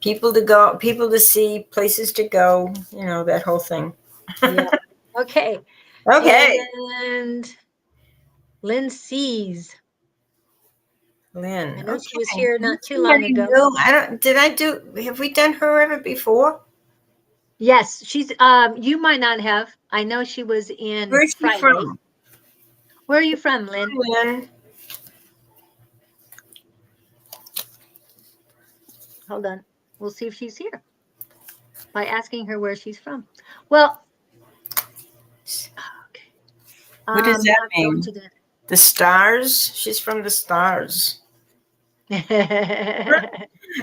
People to go, people to see, places to go, that whole thing. Yeah. Okay. Okay. And Lynn sees. Lynn. I know she was here not too long ago. Have we done her ever before? Yes, she's you might not have. I know she was in Where's she Friday. from? Where are you from, Lynn? Lynn. Hold on. We'll see if she's here by asking her where she's from. Well, okay. What does that mean? The stars? She's from the stars.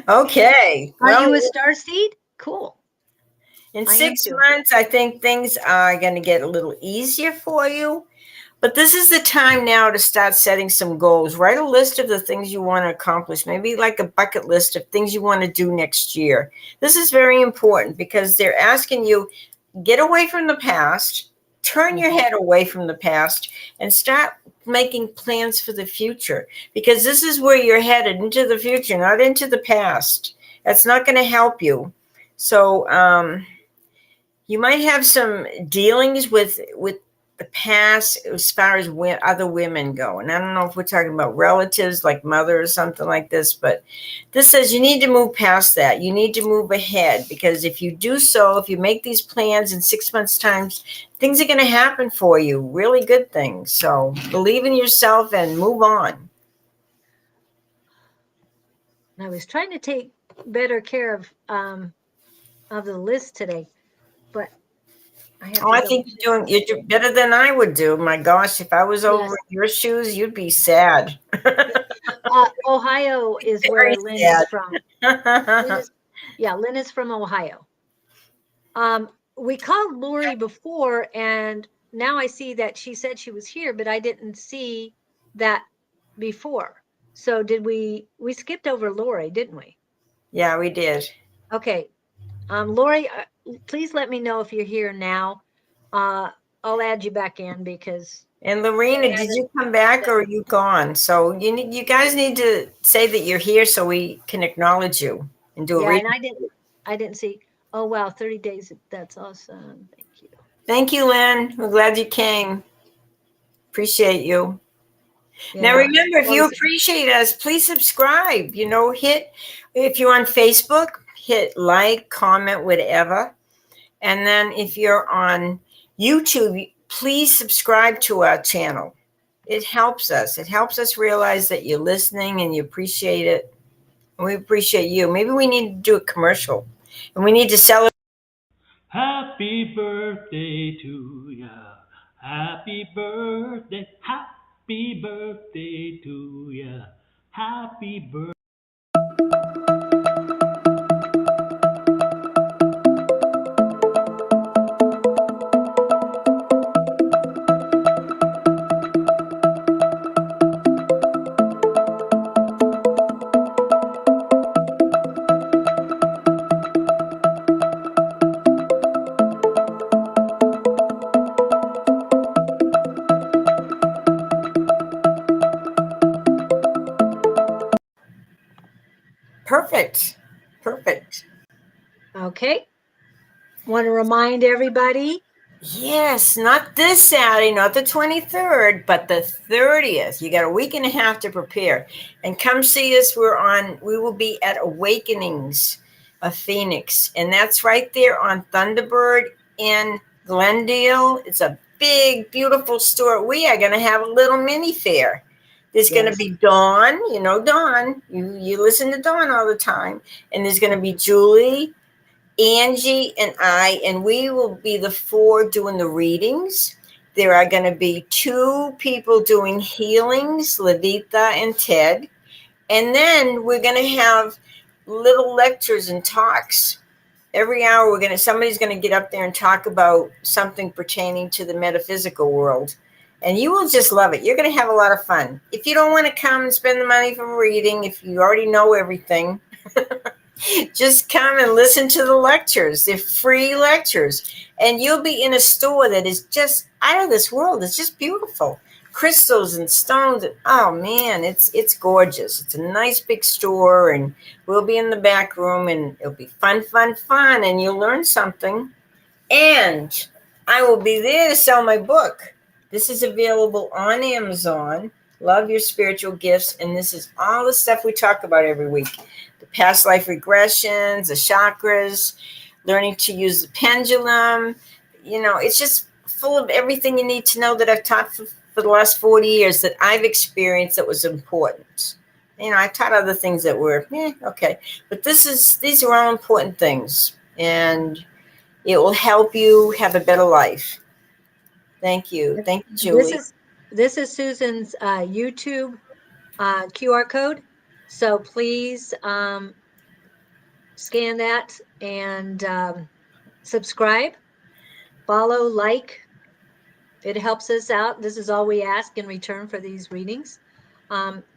Okay. Are you a star seed? Cool. In 6 months, I think things are going to get a little easier for you. But this is the time now to start setting some goals. Write a list of the things you want to accomplish, maybe like a bucket list of things you want to do next year. This is very important because they're asking you, get away from the past, turn your head away from the past, and start making plans for the future. Because this is where you're headed, into the future, not into the past. That's not going to help you. So you might have some dealings with the past as far as other women go. And I don't know if we're talking about relatives like mother or something like this, but this says you need to move past that. You need to move ahead, because if you do so, if you make these plans in 6 months' time, things are going to happen for you, really good things. So believe in yourself and move on. I was trying to take better care of the list today, but I think you're doing better than I would do. My gosh, if I was over in your shoes, you'd be sad. Ohio is where Lynn is from. Lynn is from Ohio. We called Lori before, and now I see that she said she was here, but I didn't see that before. So did we skipped over Lori, didn't we? Yeah, we did. Okay. Lori, please let me know if you're here now. I'll add you back in because And Lorena, did you come back or are you gone? So you guys need to say that you're here so we can acknowledge you and do a yeah, and reading. I didn't see. Oh wow, 30 days. That's awesome. Thank you. Thank you, Lynn. We're glad you came. Appreciate you. Now, Yeah. remember, if you appreciate us, please subscribe. If you're on Facebook, hit like, comment, whatever. And then if you're on YouTube, please subscribe to our channel. It helps us. It helps us realize that you're listening and you appreciate it. And we appreciate you. Maybe we need to do a commercial and we need to celebrate. Happy birthday to ya. Happy birthday to ya. Happy birthday. Perfect. Perfect. Okay. Want to remind everybody. Yes, not this Saturday, not the 23rd, but the 30th. You got a week and a half to prepare. And come see us. We will be at Awakenings of Phoenix. And that's right there on Thunderbird in Glendale. It's a big, beautiful store. We are going to have a little mini fair. There's going to be Dawn, Dawn. You listen to Dawn all the time. And there's going to be Julie, Angie, and I, and we will be the four doing the readings. There are going to be two people doing healings, Lavita and Ted. And then we're going to have little lectures and talks. Every hour somebody's going to get up there and talk about something pertaining to the metaphysical world. And you will just love it. You're going to have a lot of fun. If you don't want to come and spend the money for reading, if you already know everything, just come and listen to the lectures. They're free lectures. And you'll be in a store that is just out of this world. It's just beautiful. Crystals and stones. Oh, man, it's gorgeous. It's a nice big store. And we'll be in the back room. And it'll be fun, fun, fun. And you'll learn something. And I will be there to sell my book. This is available on Amazon. Love Your Spiritual Gifts. And this is all the stuff we talk about every week. The past life regressions, the chakras, learning to use the pendulum. It's just full of everything you need to know that I've taught for the last 40 years that I've experienced that was important. I've taught other things that were, okay. But these are all important things. And it will help you have a better life. Thank you. Thank you, Julie. This is Susan's YouTube QR code. So please scan that and subscribe, follow, like. It helps us out. This is all we ask in return for these readings.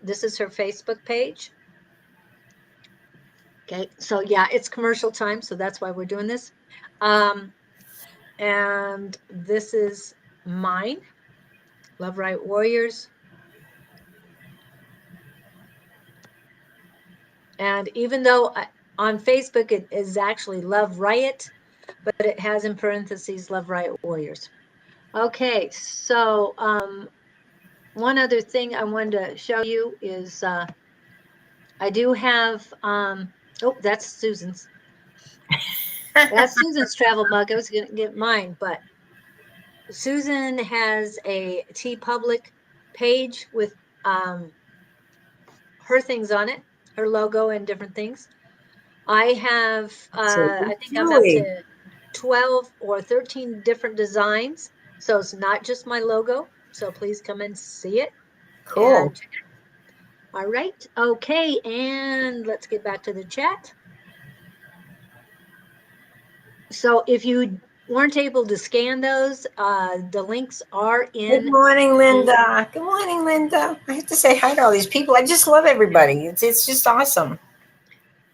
This is her Facebook page. Okay, so yeah, it's commercial time, so that's why we're doing this. And this is mine, Love Riot Warriors. And even though on Facebook it is actually Love Riot, but it has in parentheses Love Riot Warriors. Okay, so one other thing I wanted to show you is I do have, oh, that's Susan's. That's Susan's travel mug. I was going to get mine, but Susan has a TeePublic page with her things on it, her logo and different things. I have, I think I'm up to 12 or 13 different designs. So it's not just my logo. So please come and see it. Cool. All right. Okay. And let's get back to the chat. So if you weren't able to scan those, the links are in. Good morning, Linda. Good morning, Linda. I have to say hi to all these people. I just love everybody. It's just awesome.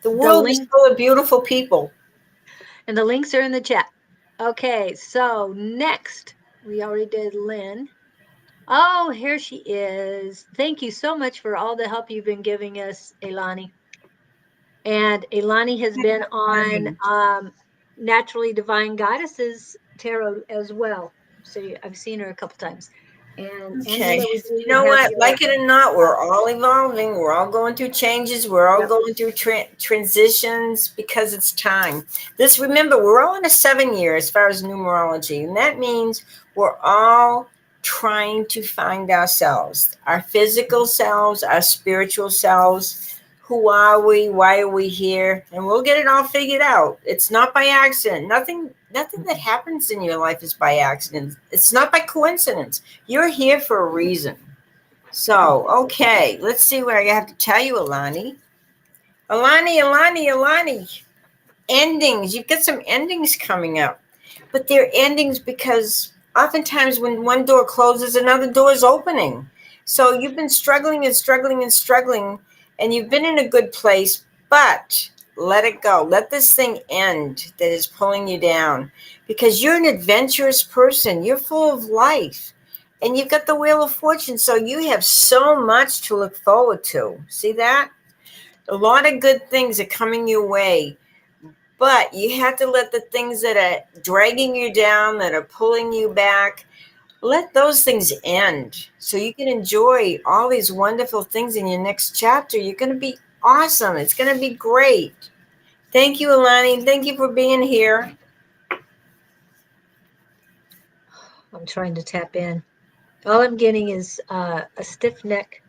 The The world is link full of beautiful people. and the links are in the chat. Okay, so next we already did Lynn. Oh, here she is. Thank you so much for all the help you've been giving us, Elani. And Elani has been on Naturally Divine Goddesses Tarot as well. So I've seen her a couple times. And Okay. Angela, we You do know have what? your Like it or not, we're all evolving. We're all going through changes. We're all Yep. going through transitions because it's time. Remember, we're all in a 7-year as far as numerology. And that means we're all trying to find ourselves, our physical selves, our spiritual selves. Who are we? Why are we here? And we'll get it all figured out. It's not by accident. Nothing that happens in your life is by accident. It's not by coincidence. You're here for a reason. So, okay, let's see what I have to tell you, Alani. Alani. Endings. You've got some endings coming up. But they're endings because oftentimes when one door closes, another door is opening. So you've been struggling and struggling and struggling, and you've been in a good place, but let it go. Let this thing end that is pulling you down, because you're an adventurous person. You're full of life, and you've got the Wheel of Fortune. So you have so much to look forward to. See that? A lot of good things are coming your way. But you have to let the things that are dragging you down, that are pulling you back, let those things end so you can enjoy all these wonderful things in your next chapter. You're going to be awesome. It's going to be great. Thank you, Alani. Thank you for being here. I'm trying to tap in. All I'm getting is a stiff neck.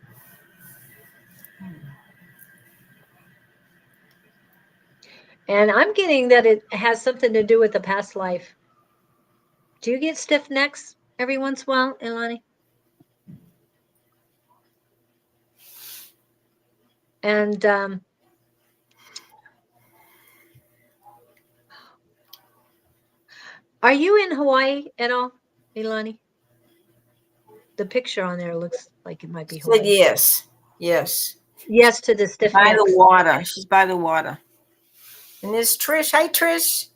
And I'm getting that it has something to do with the past life. Do you get stiff necks every once in a while, Elani? And are you in Hawaii at all, Elani? The picture on there looks like it might be She said Hawaii. yes. Yes. Yes to the stiff By necks. the water. She's by the water. And there's Trish. Hi, Trish.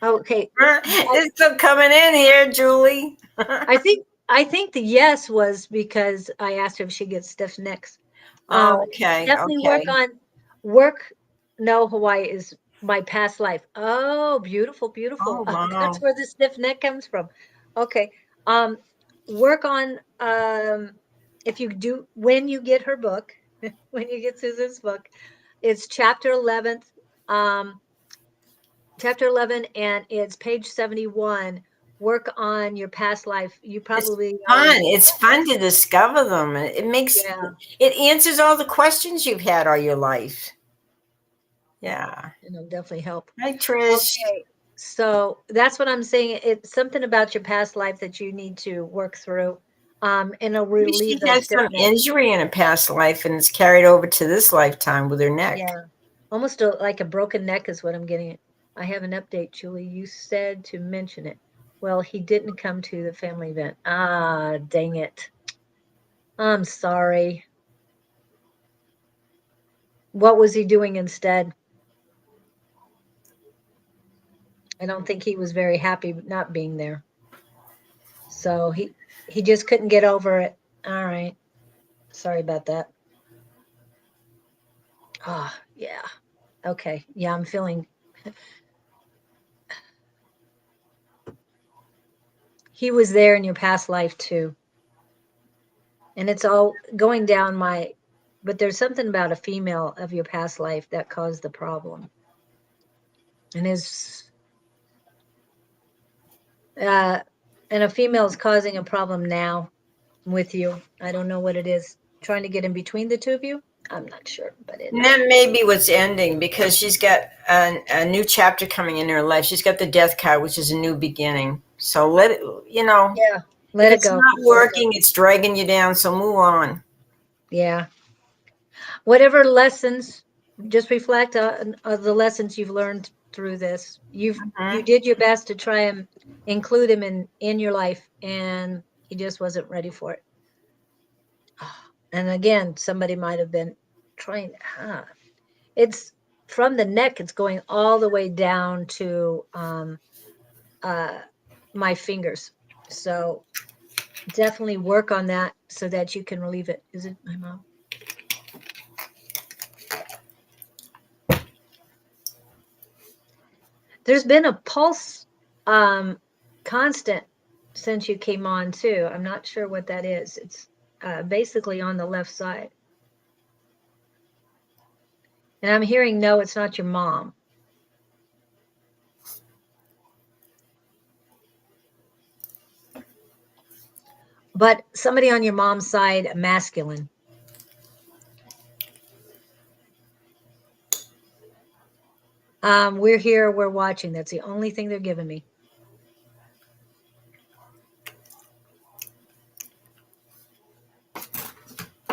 Okay. They're still coming in here, Julie. I think the yes was because I asked her if she gets stiff necks. Oh, okay. Definitely Okay. work. No, Hawaii is my past life. Oh, beautiful, beautiful. Oh, wow. That's where the stiff neck comes from. Okay. Um, work on if you do when you get her book, when you get Susan's book, it's chapter 11. Um, chapter 11, and it's page 71. Work on your past life. You probably already. It's fun to discover them. Yeah, It answers all the questions you've had all your life. Yeah. it'll definitely help. Hi, Trish. Okay, so that's what I'm saying. It's something about your past life that you need to work through, and it'll Maybe relieve she those had some stiffness. injury in a past life and it's carried over to this lifetime with her neck. Yeah, almost like a broken neck is what I'm getting. I have an update, Julie. You said to mention it. Well, he didn't come to the family event. Ah, dang it. I'm sorry. What was he doing instead? I don't think he was very happy not being there. So he just couldn't get over it. All right. Sorry about that. Ah, yeah. Okay. Yeah, I'm feeling he was there in your past life too. And it's all going down but there's something about a female of your past life that caused the problem. And and a female is causing a problem now with you. I don't know what it is. Trying to get in between the two of you? I'm not sure, but And that may be what's ending because she's got a new chapter coming in her life. She's got the death card, which is a new beginning. So let it, yeah, let if it it's go. not working, it's dragging you down. So move on. Yeah. Whatever lessons, just reflect on the lessons you've learned through this. You did your best to try and include him in your life, and he just wasn't ready for it. And again, somebody might have been trying. It's from the neck, it's going all the way down to my fingers. So definitely work on that so that you can relieve it. Is it my mom? There's been a pulse constant since you came on too. I'm not sure what that is. It's basically on the left side. And I'm hearing, no, it's not your mom. But somebody on your mom's side, masculine. We're here, we're watching. That's the only thing they're giving me.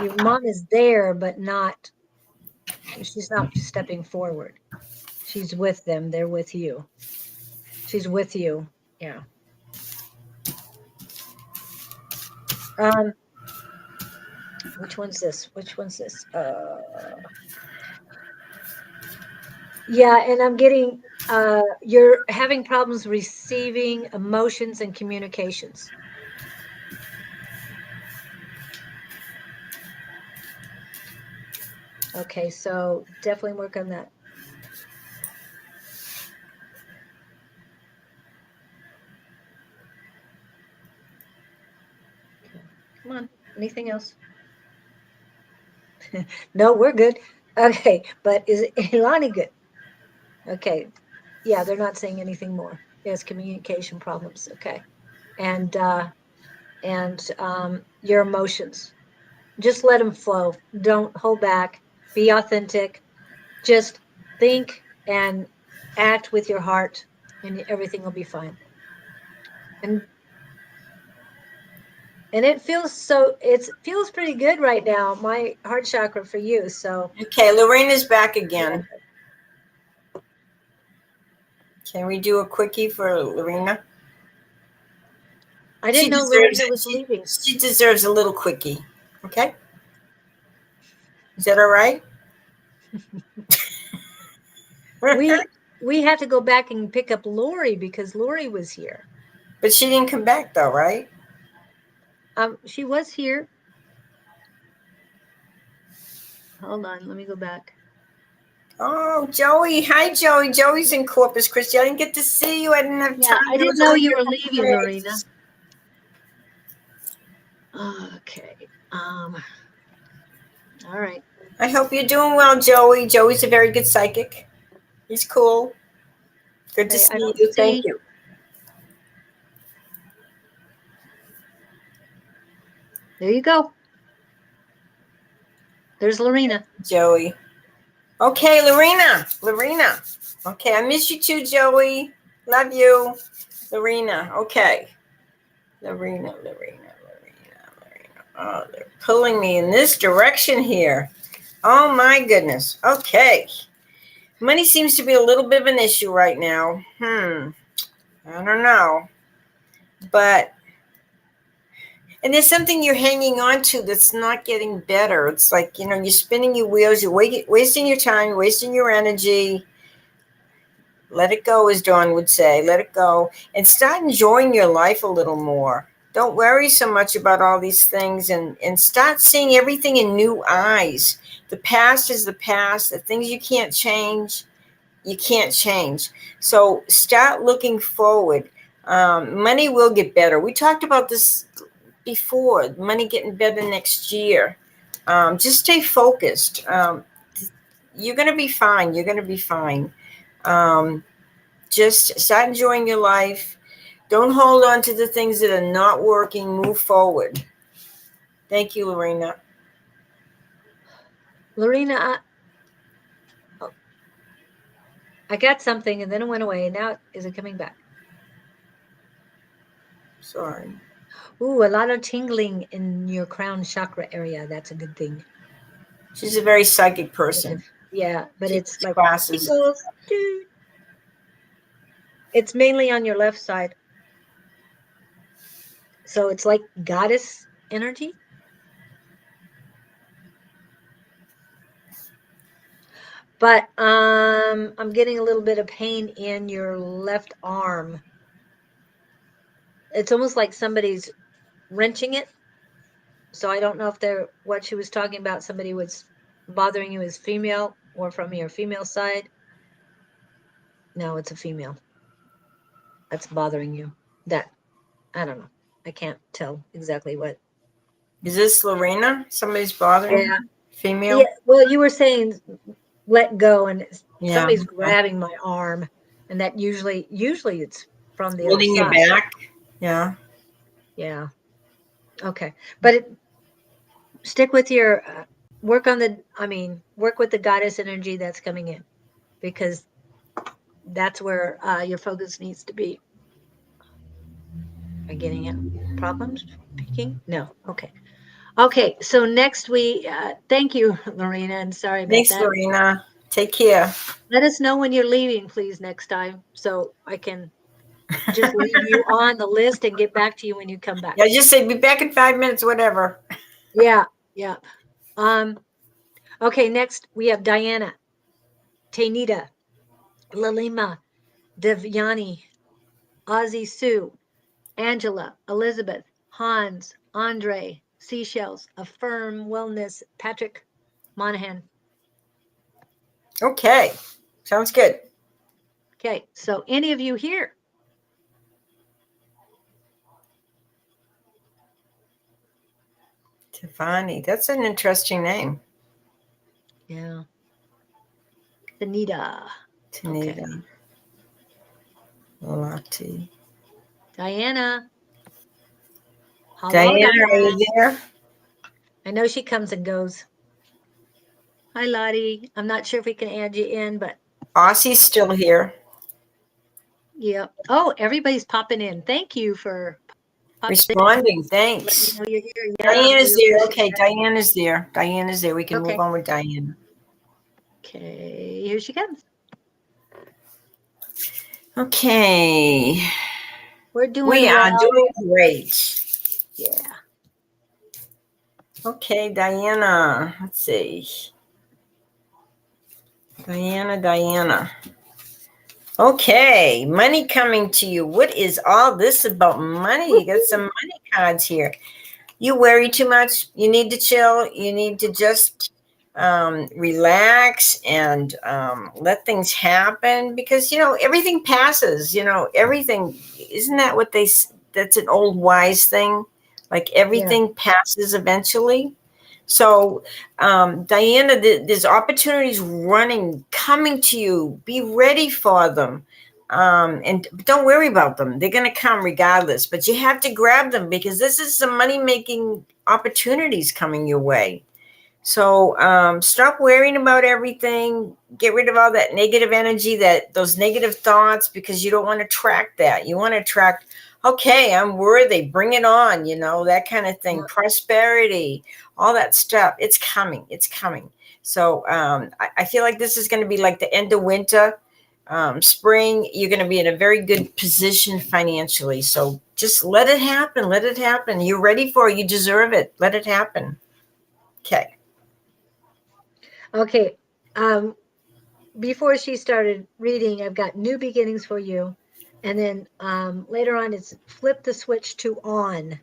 Your mom is there, but not, she's not stepping forward. She's with them. They're with you. She's with you. Yeah. Which one's this? Which one's this? Yeah, and I'm getting, you're having problems receiving emotions and communications. Okay, so definitely work on that. Okay. Come on, anything else? No, we're good. Okay, but is Ilani good? Okay, yeah, they're not saying anything more. There's communication problems. Okay, and your emotions, just let them flow. Don't hold back. Be authentic. Just think and act with your heart, and everything will be fine. And it feels pretty good right now. My heart chakra for you. So Okay, Lorena's back again. Can we do a quickie for Lorena? I didn't know Lorena was leaving. She deserves a little quickie. Okay? Is that all right? We have to go back and pick up Lori because Lori was here. But she didn't come back though, right? She was here. Hold on, let me go back. Oh, Joey. Hi, Joey. Joey's in Corpus Christi. I didn't get to see you. I didn't have time. I didn't know you were leaving, Lorena. Okay. All right. I hope you're doing well, Joey. Joey's a very good psychic. He's cool. Good to see you. Thank you. There you go. There's Lorena. Joey. Okay, Lorena. Okay, I miss you too, Joey. Love you. Lorena. Okay. Lorena. Oh, they're pulling me in this direction here. Oh my goodness. Okay. Money seems to be a little bit of an issue right now. I don't know. But, and there's something you're hanging on to that's not getting better. It's like, you're spinning your wheels, you're wasting your time, wasting your energy. Let it go, as Dawn would say. Let it go. And start enjoying your life a little more. Don't worry so much about all these things and start seeing everything in new eyes. The past is the past. The things you can't change, you can't change. So start looking forward. Money will get better. We talked about this before. Money getting better next year. Just stay focused. You're going to be fine. You're going to be fine. Just start enjoying your life. Don't hold on to the things that are not working. Move forward. Thank you, Lorena. Lorena, I got something and then it went away. Now is it coming back? Sorry. Ooh, a lot of tingling in your crown chakra area. That's a good thing. She's a very psychic person. Yeah, but it's like classes. tingles. It's mainly on your left side. So it's like goddess energy. But I'm getting a little bit of pain in your left arm. It's almost like somebody's wrenching it. So I don't know if what she was talking about, somebody was bothering you as female or from your female side. No, it's a female that's bothering you. That, I don't know. I can't tell exactly what. Is this Lorena? Somebody's bothering Yeah. her? Female? Yeah. Well, you were saying let go, and Yeah. somebody's grabbing my arm, and that usually it's from the other Holding you side. back? Yeah. Yeah. Okay. But stick with your work with the goddess energy that's coming in, because that's where your focus needs to be. Am I getting it? Problems speaking? No. Okay. Okay. So next thank you, Lorena, and sorry about Thanks, that. Lorena. Take care. Let us know when you're leaving, please, next time, so I can just leave you on the list and get back to you when you come back. Yeah, just say be back in 5 minutes, whatever. Yeah. Yeah. Okay. Next we have Diana, Tainita, Lalima, Devyani, Ozzy Sue, Angela, Elizabeth, Hans, Andre, Seashells, Affirm Wellness, Patrick Monahan. Okay. Sounds good. Okay, so any of you here? Tiffany. That's an interesting name. Yeah. Tanita. Tanita. Okay. Lottie. Diana. Hello, Diana, are you there? I know she comes and goes. Hi, Lottie. I'm not sure if we can add you in, but. Aussie's still here. Yeah. Oh, everybody's popping in. Thank you for Responding. Thanks. Let me know you're here. Yeah, Diana's there. appreciate Okay, that. Diana's there. Diana's there. We can Okay. move on with Diana. Okay, here she comes. Okay. We are doing great. Yeah. Okay, Diana. Let's see. Diana. Okay, money coming to you. What is all this about money? You got some money cards here. You worry too much. You need to chill. You need to just relax and let things happen, because everything passes. Everything, isn't that what that's an old wise thing, like everything passes eventually. So Diana, there's opportunities coming to you. Be ready for them. And don't worry about them. They're going to come regardless, but you have to grab them, because this is some money-making opportunities coming your way. So stop worrying about everything. Get rid of all that negative energy, those negative thoughts, because you don't want to attract that. You want to attract, okay, I'm worthy. Bring it on, that kind of thing. Prosperity, all that stuff. It's coming. So I feel like this is going to be like the end of winter. Spring, you're going to be in a very good position financially. So just let it happen. You're ready for it. You deserve it. Let it happen. Okay. Before she started reading, I've got new beginnings for you. And then later on, it's flip the switch to on.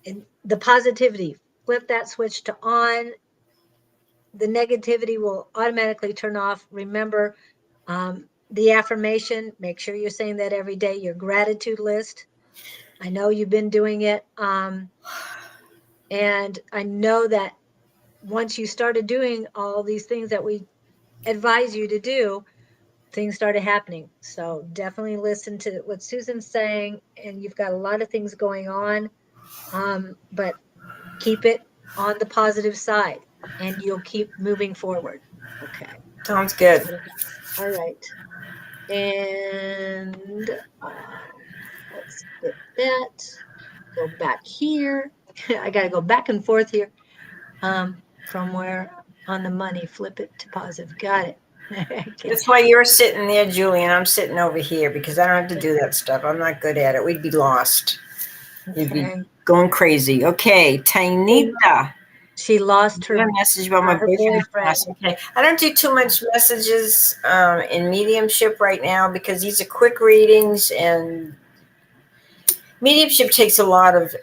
And the positivity, flip that switch to on. The negativity will automatically turn off. Remember, the affirmation, make sure you're saying that every day, your gratitude list. I know you've been doing it. And I know that once you started doing all these things that we advise you to do, things started happening. So definitely listen to what Susan's saying. And you've got a lot of things going on, but keep it on the positive side and you'll keep moving forward. Okay. Sounds good. All right. And let's get that. Go back here. I got to go back and forth here from where on the money, flip it to positive. Got it. Okay. That's why you're sitting there, Julie, and I'm sitting over here, because I don't have to do that stuff. I'm not good at it. We'd be lost. You'd be going crazy. Okay, Tainita. She lost A message about my her boyfriend. boyfriend. Okay, I don't do too much messages in mediumship right now because these are quick readings, and mediumship takes a lot of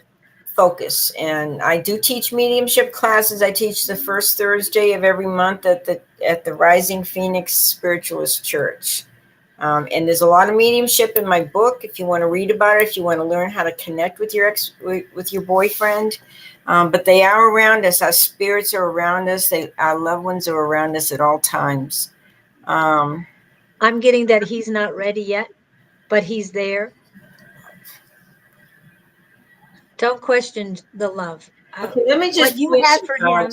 focus. And I do teach mediumship classes. I teach the first Thursday of every month at the Rising Phoenix Spiritualist Church. And there's a lot of mediumship in my book. If you want to read about it, if you want to learn how to connect with your boyfriend, but they are around us. Our spirits are around us. Our loved ones are around us at all times. I'm getting that he's not ready yet, but he's there. Don't question the love. Okay, let me just what you have for him,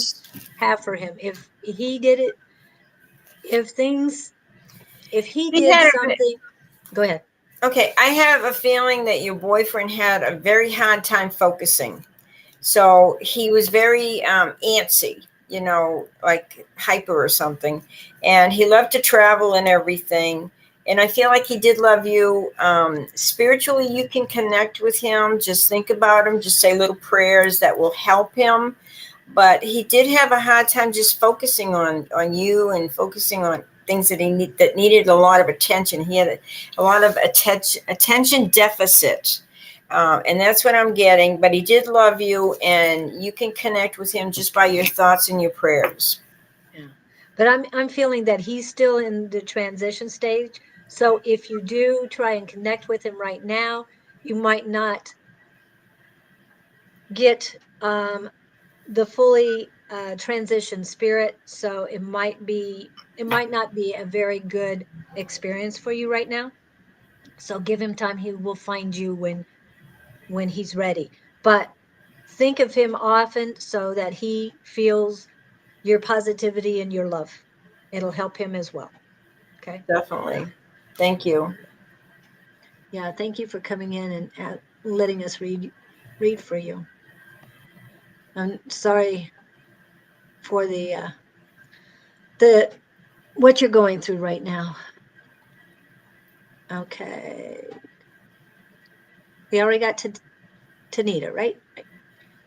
have for him. If he did it, if he did something, go ahead. Okay, I have a feeling that your boyfriend had a very hard time focusing. So he was very antsy, like hyper or something. And he loved to travel and everything. And I feel like he did love you. Spiritually, you can connect with him. Just think about him. Just say little prayers that will help him. But he did have a hard time just focusing on you and focusing on things that that needed a lot of attention. He had a lot of attention deficit. And that's what I'm getting. But he did love you, and you can connect with him just by your thoughts and your prayers. Yeah. But I'm feeling that he's still in the transition stage. So if you do try and connect with him right now, you might not get the fully transition spirit. So it might not be a very good experience for you right now. So give him time. He will find you when he's ready. But think of him often so that he feels your positivity and your love. It'll help him as well. Okay. Definitely. Thank you. Yeah. Thank you for coming in and letting us read for you. I'm sorry for the what you're going through right now. Okay. We already got to Tanita, right?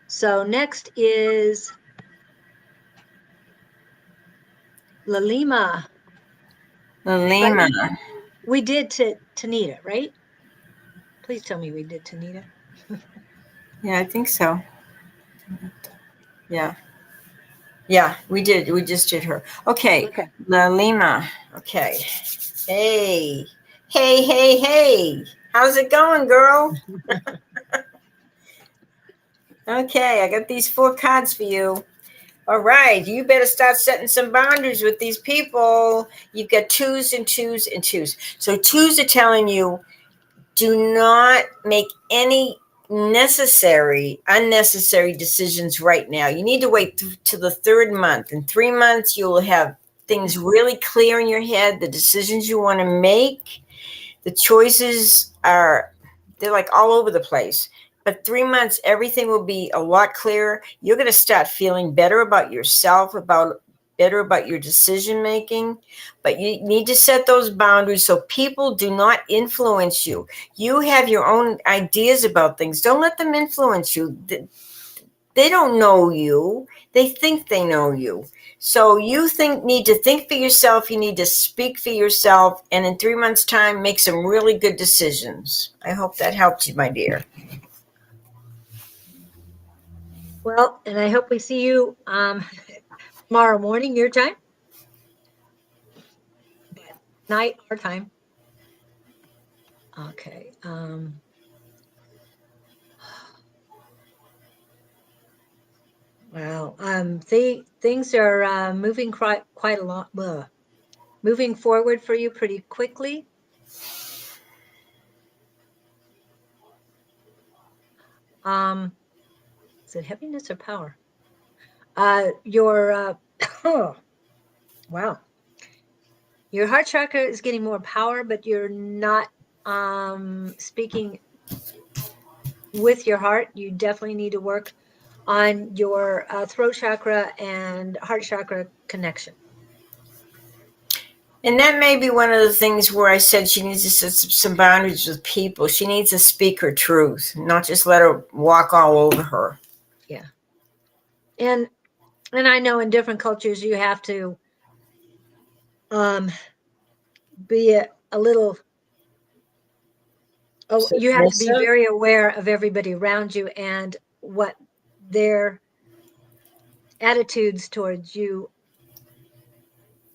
So next is Lalima. Lalima. We did Tanita, right? Please tell me we did Tanita. Yeah, I think so. Yeah. Yeah, we did. We just did her. Okay. Lalima. Okay. Hey. Hey, hey, hey. How's it going, girl? Okay, I got these 4 cards for you. All right, you better start setting some boundaries with these people. You've got 2s and 2s and 2s. So 2s are telling you, do not make any unnecessary decisions right now. You need to wait to the 3rd month. In 3 months, you'll have things really clear in your head, the decisions you want to make. The choices they're like all over the place. But 3 months, everything will be a lot clearer. You're going to start feeling better about yourself, better about your decision making. But you need to set those boundaries so people do not influence you. You have your own ideas about things. Don't let them influence you. They don't know you. They think they know you. So you need to think for yourself. You need to speak for yourself. And in 3 months' time, make some really good decisions. I hope that helped you, my dear. Well, and I hope we see you tomorrow morning, your time. Night, our time. Okay. Wow. Things are moving quite a lot. Moving forward for you pretty quickly. Is it heaviness or power? Your wow. Your heart chakra is getting more power, but you're not speaking with your heart. You definitely need to work on your throat chakra and heart chakra connection. And that may be one of the things where I said she needs to set some boundaries with people. She needs to speak her truth, not just let her walk all over her. Yeah. And And I know in different cultures you have to be a little, oh, you have to be Submissive? very aware of everybody around you and what their attitudes towards you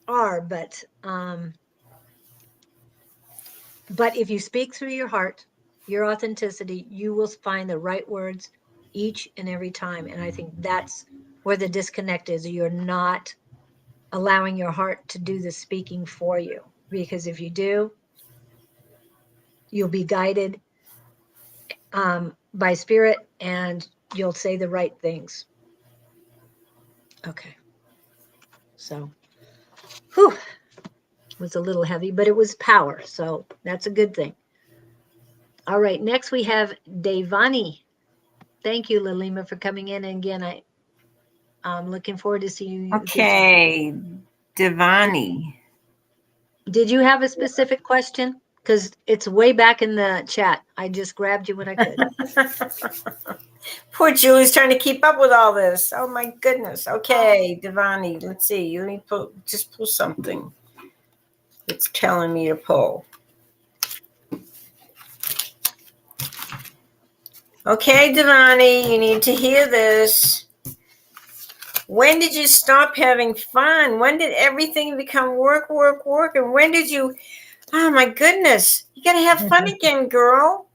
are. But if you speak through your heart, your authenticity, you will find the right words each and every time. And I think that's where the disconnect is. You're not allowing your heart to do the speaking for you. Because if you do, you'll be guided by spirit and you'll say the right things. Okay. So, whew, it was a little heavy, but it was power. So that's a good thing. All right. Next we have Devani. Thank you, Lalima, for coming in. And again, I'm looking forward to seeing you. Okay, Devani. Did you have a specific question? Because it's way back in the chat. I just grabbed you when I could. Poor Julie's trying to keep up with all this. Oh my goodness. Okay, Devani, let's see. Let me just pull something. It's telling me to pull. Okay, Devani, you need to hear this. When did you stop having fun? When did everything become work, work, work? And when did you, oh my goodness, you got to have fun again, girl.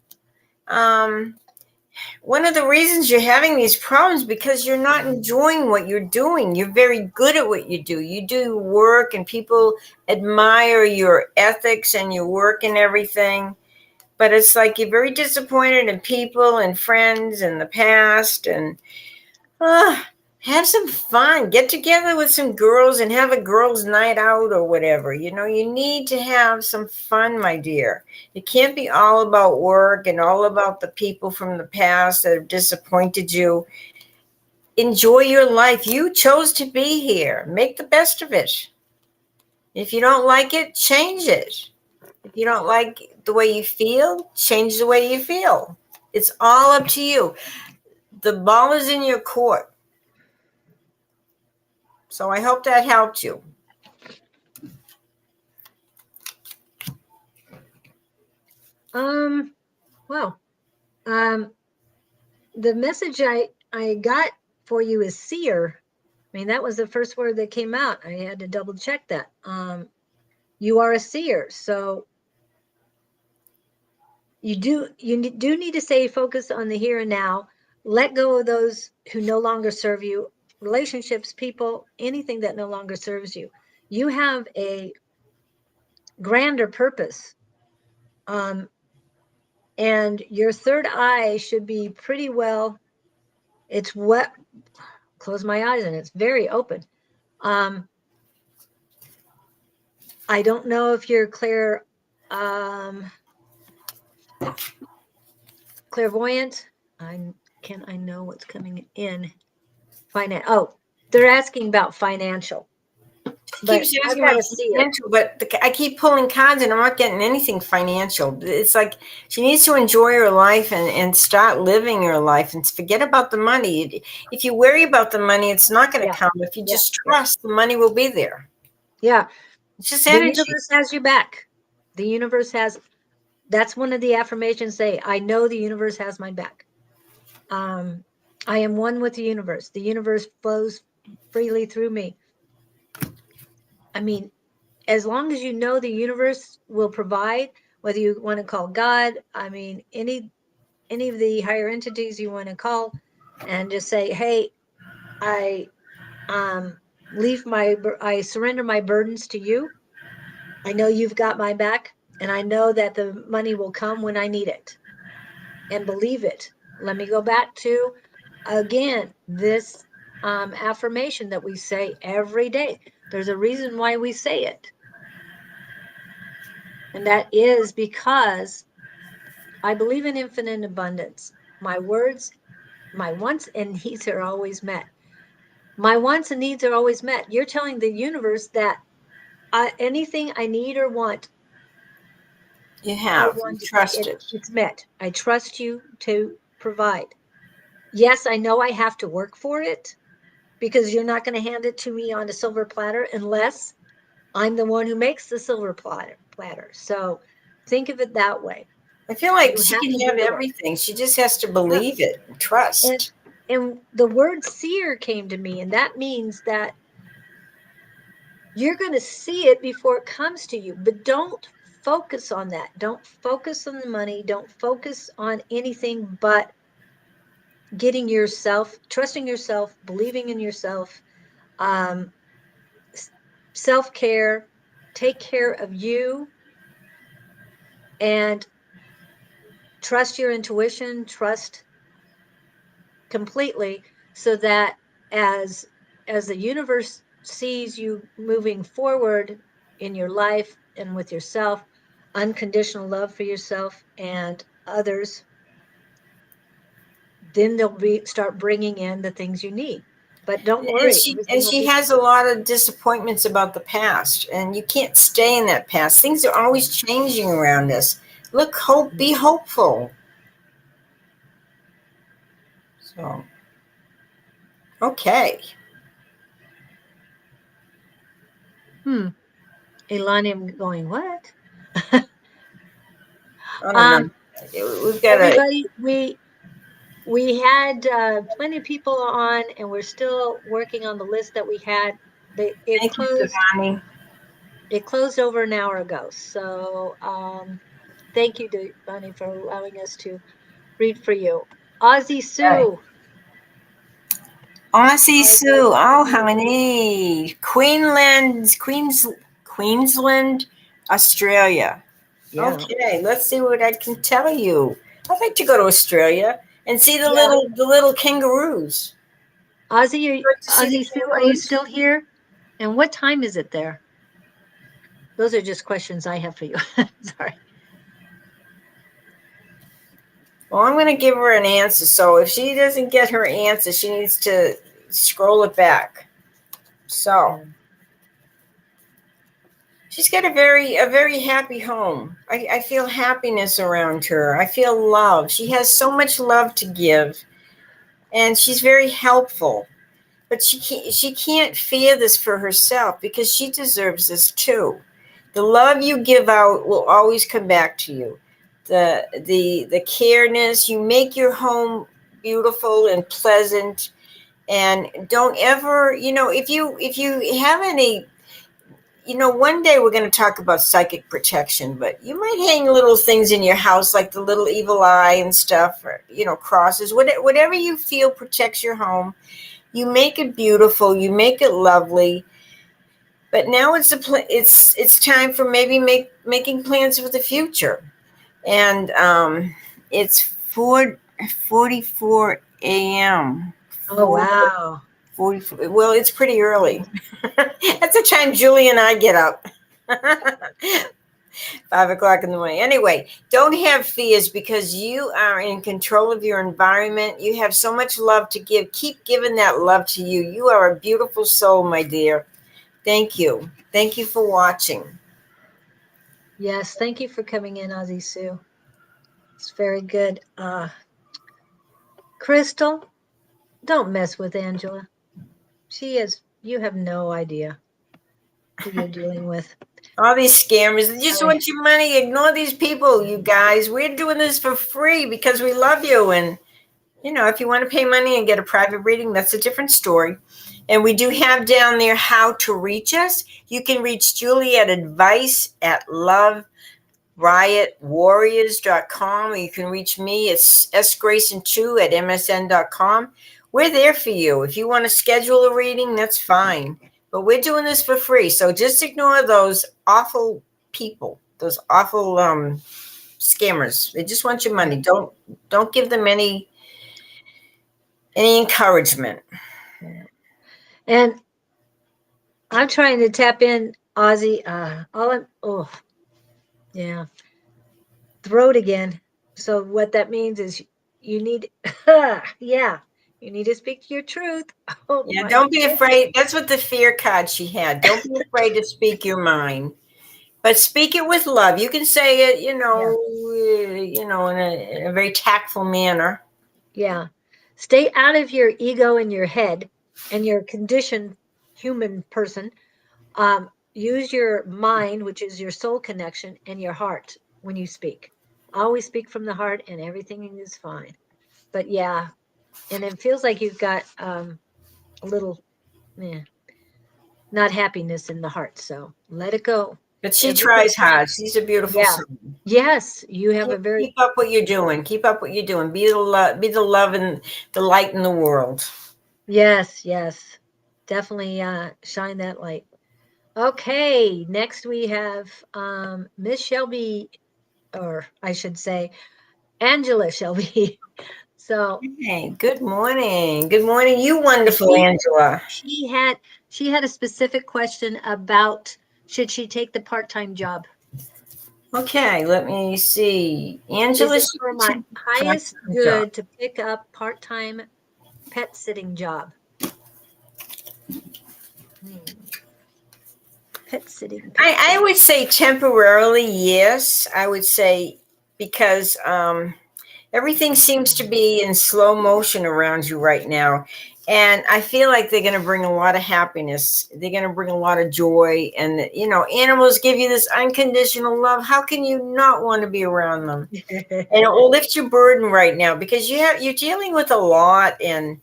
One of the reasons you're having these problems because you're not enjoying what you're doing. You're very good at what you do. You do work and people admire your ethics and your work and everything. But it's like you're very disappointed in people and friends in the past. And have some fun. Get together with some girls and have a girls' night out or whatever. You know, you need to have some fun, my dear. It can't be all about work and all about the people from the past that have disappointed you. Enjoy your life. You chose to be here. Make the best of it. If you don't like it, change it. If you don't like the way you feel, change the way you feel. It's all up to you. The ball is in your court. So I hope that helped you. Well, the message I got for you is seer. I mean, that was the first word that came out. I had to double check that. You are a seer, so you do need to stay focused on the here and now. Let go of those who no longer serve you, relationships, people, anything that no longer serves you. You have a grander purpose. And your third eye should be pretty well, it's wet, close my eyes and it's very open. I don't know if you're clairvoyant. I know what's coming in. They're asking about financial. Keeps asking about financial, but I keep pulling cards and I'm not getting anything financial. It's like she needs to enjoy her life and start living her life and forget about the money. If you worry about the money, it's not going to come. If you just trust, the money will be there. Yeah. It's just energy. The universe has your back. The universe has, that's one of the affirmations say, I know the universe has my back. I am one with the universe. The universe flows freely through me. I mean, as long as you know the universe will provide, whether you want to call God, I mean, any of the higher entities you want to call and just say, hey, I surrender my burdens to you. I know you've got my back and I know that the money will come when I need it, and believe it. Let me go back to, again, this affirmation that we say every day. There's a reason why we say it. And that is because I believe in infinite abundance. My words, my wants and needs are always met. My wants and needs are always met. You're telling the universe that anything I need or want, you have. You trust it. It's met. I trust you to provide. Yes, I know I have to work for it, because you're not going to hand it to me on a silver platter unless I'm the one who makes the silver platter. So think of it that way. I feel like You she have can to do have the work. everything. She just has to believe it and trust. And the word seer came to me, and that means that you're going to see it before it comes to you, but don't focus on that. Don't focus on the money. Don't focus on anything but getting yourself, trusting yourself, believing in yourself, um, self-care, take care of you, and trust your intuition, trust completely, so that as the universe sees you moving forward in your life and with yourself, unconditional love for yourself and others, then they'll start bringing in the things you need. But don't worry, everything will She be has a lot of disappointments about the past, and you can't stay in that past. Things are always changing around us. Look, hope, be hopeful. So, okay. Ilani, I'm going, what? I don't know. We've got a Everybody, we had plenty of people on, and we're still working on the list that we had. It thank you, closed. Devani. It closed over an hour ago. So thank you, Bunny, for allowing us to read for you. Aussie Right. Sue. Aussie How Sue. are Oh, how you? many? Queensland, Australia. Yeah. Okay, let's see what I can tell you. I'd like to go to Australia and see the Yeah. little kangaroos. Like to see the Aussie Sue, are you kangaroos. still here? And what time is it there? Those are just questions I have for you. Sorry. Well, I'm going to give her an answer. So if she doesn't get her answer, she needs to scroll it back. So she's got a very happy home. I feel happiness around her. I feel love. She has so much love to give, and she's very helpful. But she can't fear this for herself because she deserves this too. The love you give out will always come back to you. The careness, you make your home beautiful and pleasant, and don't ever, if you have any, one day we're going to talk about psychic protection, but you might hang little things in your house like the little evil eye and stuff, or crosses, whatever you feel protects your home. You make it beautiful, you make it lovely. But now it's time for maybe making plans for the future. And it's 4:44 a.m. Oh, wow. 44, well, it's pretty early. That's the time Julie and I get up. 5 o'clock in the morning. Anyway, don't have fears because you are in control of your environment. You have so much love to give. Keep giving that love to you. You are a beautiful soul, my dear. Thank you. Thank you for watching. Yes, thank you for coming in, Aussie Sue. It's very good. Crystal, don't mess with Angela. You have no idea who you're dealing with. All these scammers, they just want your money. Ignore these people, you guys. We're doing this for free because we love you. And, if you want to pay money and get a private reading, that's a different story. And we do have down there how to reach us. You can reach Julie at advice@loveriotwarriors.com, or you can reach me at sgrayson2 at msn.com. We're there for you. If you want to schedule a reading, that's fine. But we're doing this for free. So just ignore those awful people, those awful scammers. They just want your money. Don't give them any encouragement. And I'm trying to tap in, Ozzy. Throat again. So what that means is you need, you need to speak your truth. Oh, yeah, don't be afraid. That's what the fear card she had. Don't be afraid to speak your mind, but speak it with love. You can say it, in a very tactful manner. Yeah. Stay out of your ego and your head. and you're a conditioned human person, use your mind, which is your soul connection, and your heart when you speak. Always speak from the heart, and everything is fine. But yeah, and it feels like you've got a little, not happiness in the heart. So let it go. But she Everything's tries fine. hard. She's a beautiful Yeah. soul. Yes, you have a very Keep up what you're doing. Keep up what you're doing. Be the love and the light in the world. yes, yes. Definitely shine that light. Okay, next we have Miss Shelby, or I should say Angela Shelby. So Hey, good morning. Good morning, you wonderful she Angela. she had a specific question about should she take the part-time job? Okay, let me see. Is Angela, it for my highest good to pick up part-time pet sitting job? Pet sitting. I would say temporarily, yes. I would say because everything seems to be in slow motion around you right now. And I feel like they're going to bring a lot of happiness. They're going to bring a lot of joy. And, you know, animals give you this unconditional love. How can you not want to be around them? And it will lift your burden right now because you're dealing with a lot and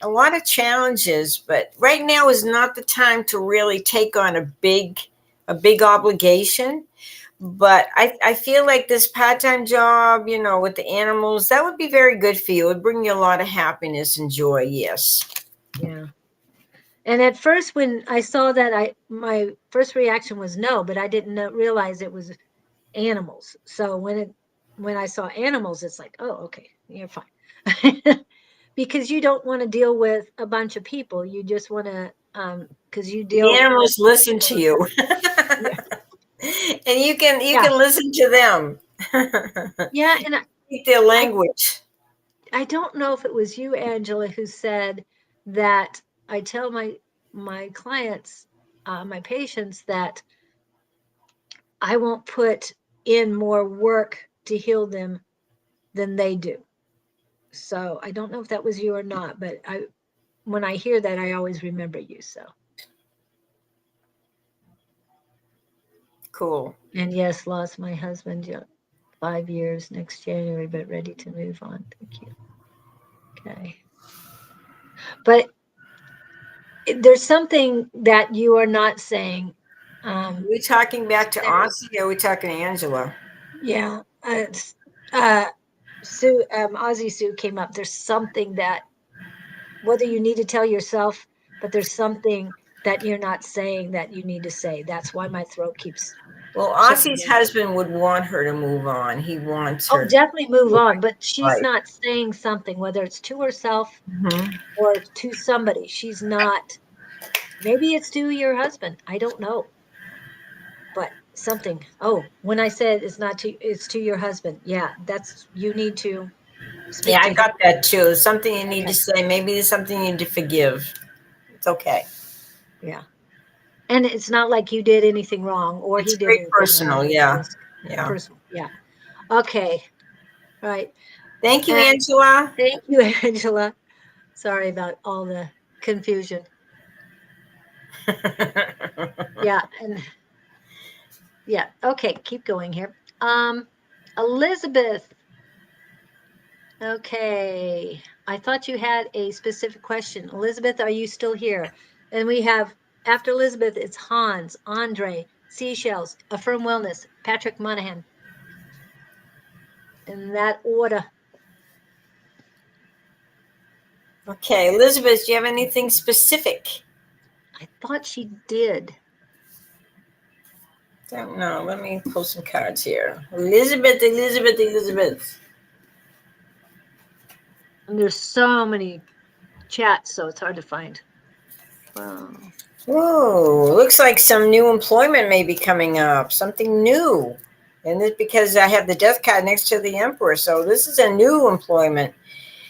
a lot of challenges. But right now is not the time to really take on a big obligation. But I feel like this part-time job, you know, with the animals, that would be very good for you. It would bring you a lot of happiness and joy. Yes. Yeah. And at first, when I saw that, my first reaction was no, but I didn't realize it was animals. So when I saw animals, it's like, oh, okay, you're fine, because you don't want to deal with a bunch of people. You just want to, because you The deal with animals listen to you. yeah, And you can yeah, listen to them. yeah. And Speak their language. I don't know if it was you, Angela, who said that I tell my clients, my patients, that I won't put in more work to heal them than they do. So I don't know if that was you or not, but when I hear that, I always remember you. So, Cool. and yes, lost my husband 5 years next January, but ready to move on. Thank you. Okay. But there's something that you are not saying. Are we talking back to Sarah. Aussie or are we talking to Angela? Yeah. Sue, Ozzy Sue came up. There's something that, whether you need to tell yourself, but there's something that you're not saying that you need to say. That's why my throat keeps Well, shutting Aussie's down. husband would want her to move on. He wants Oh, her to definitely move on, but she's right. not saying something, whether it's to herself Mm-hmm. or to somebody. She's not, maybe it's to your husband. I don't know. But something. Oh, when I said it's to your husband. Yeah, that's, you need to Yeah, speak I to him. got that too. There's something you need Okay. to say. Maybe there's something you need to forgive. It's okay. Yeah. And it's not like you did anything wrong or It's he did very anything personal. wrong. It's Yeah. just Yeah. personal. Yeah. Okay. Right. Thank you, And Angela. thank you, Angela. Sorry about all the confusion. Yeah. And yeah. Okay. Keep going here. Elizabeth. Okay. I thought you had a specific question. Elizabeth, are you still here? And we have, after Elizabeth, it's Hans, Andre, Seashells, Affirm Wellness, Patrick Monahan. In that order. Okay, Elizabeth, do you have anything specific? I thought she did. Don't know. Let me pull some cards here. Elizabeth. And there's so many chats, so it's hard to find. Wow. Whoa, looks like some new employment may be coming up. Something new. And it's because I have the death card next to the Emperor. So this is a new employment.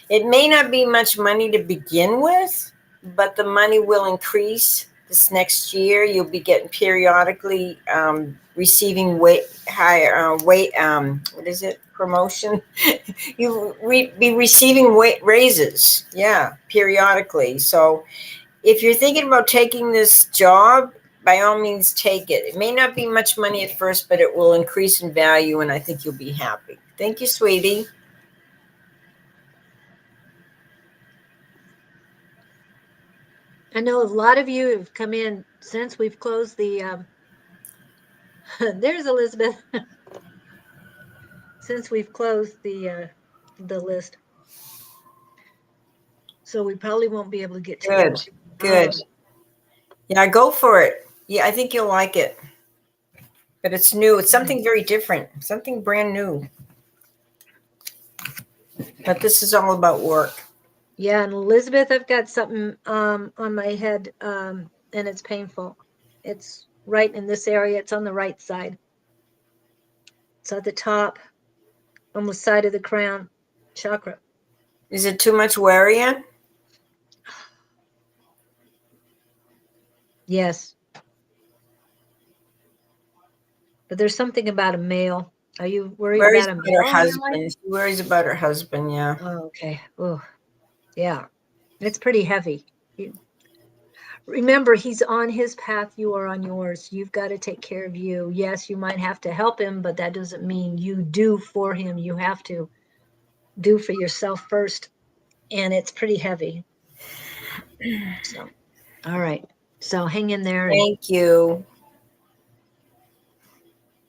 It may not be much money to begin with, but the money will increase. this next year. You'll be getting periodically receiving what is it, promotion? You be receiving weight raises, yeah, periodically. So if you're thinking about taking this job, by all means take it. It may not be much money at first, but it will increase in value, and I think you'll be happy. Thank you, sweetie. I know a lot of you have come in since we've closed the, there's Elizabeth. Since we've closed the list. So we probably won't be able to get to you. Good. Yeah, go for it. Yeah, I think you'll like it. But it's new. It's something very different, something brand new. But this is all about work. Yeah, and Elizabeth, I've got something on my head, and it's painful. It's right in this area. It's on the right side. It's at the top, on the side of the crown chakra. Is it too much worrying? Yes. But there's something about a male. Are you worried about a male? Her husband. She worries about her husband, yeah. Oh, okay. Oh, yeah. It's pretty heavy. Remember, he's on his path. You are on yours. You've got to take care of you. Yes, you might have to help him, but that doesn't mean you do for him. You have to do for yourself first. And it's pretty heavy. So, all right. So hang in there. Thank you.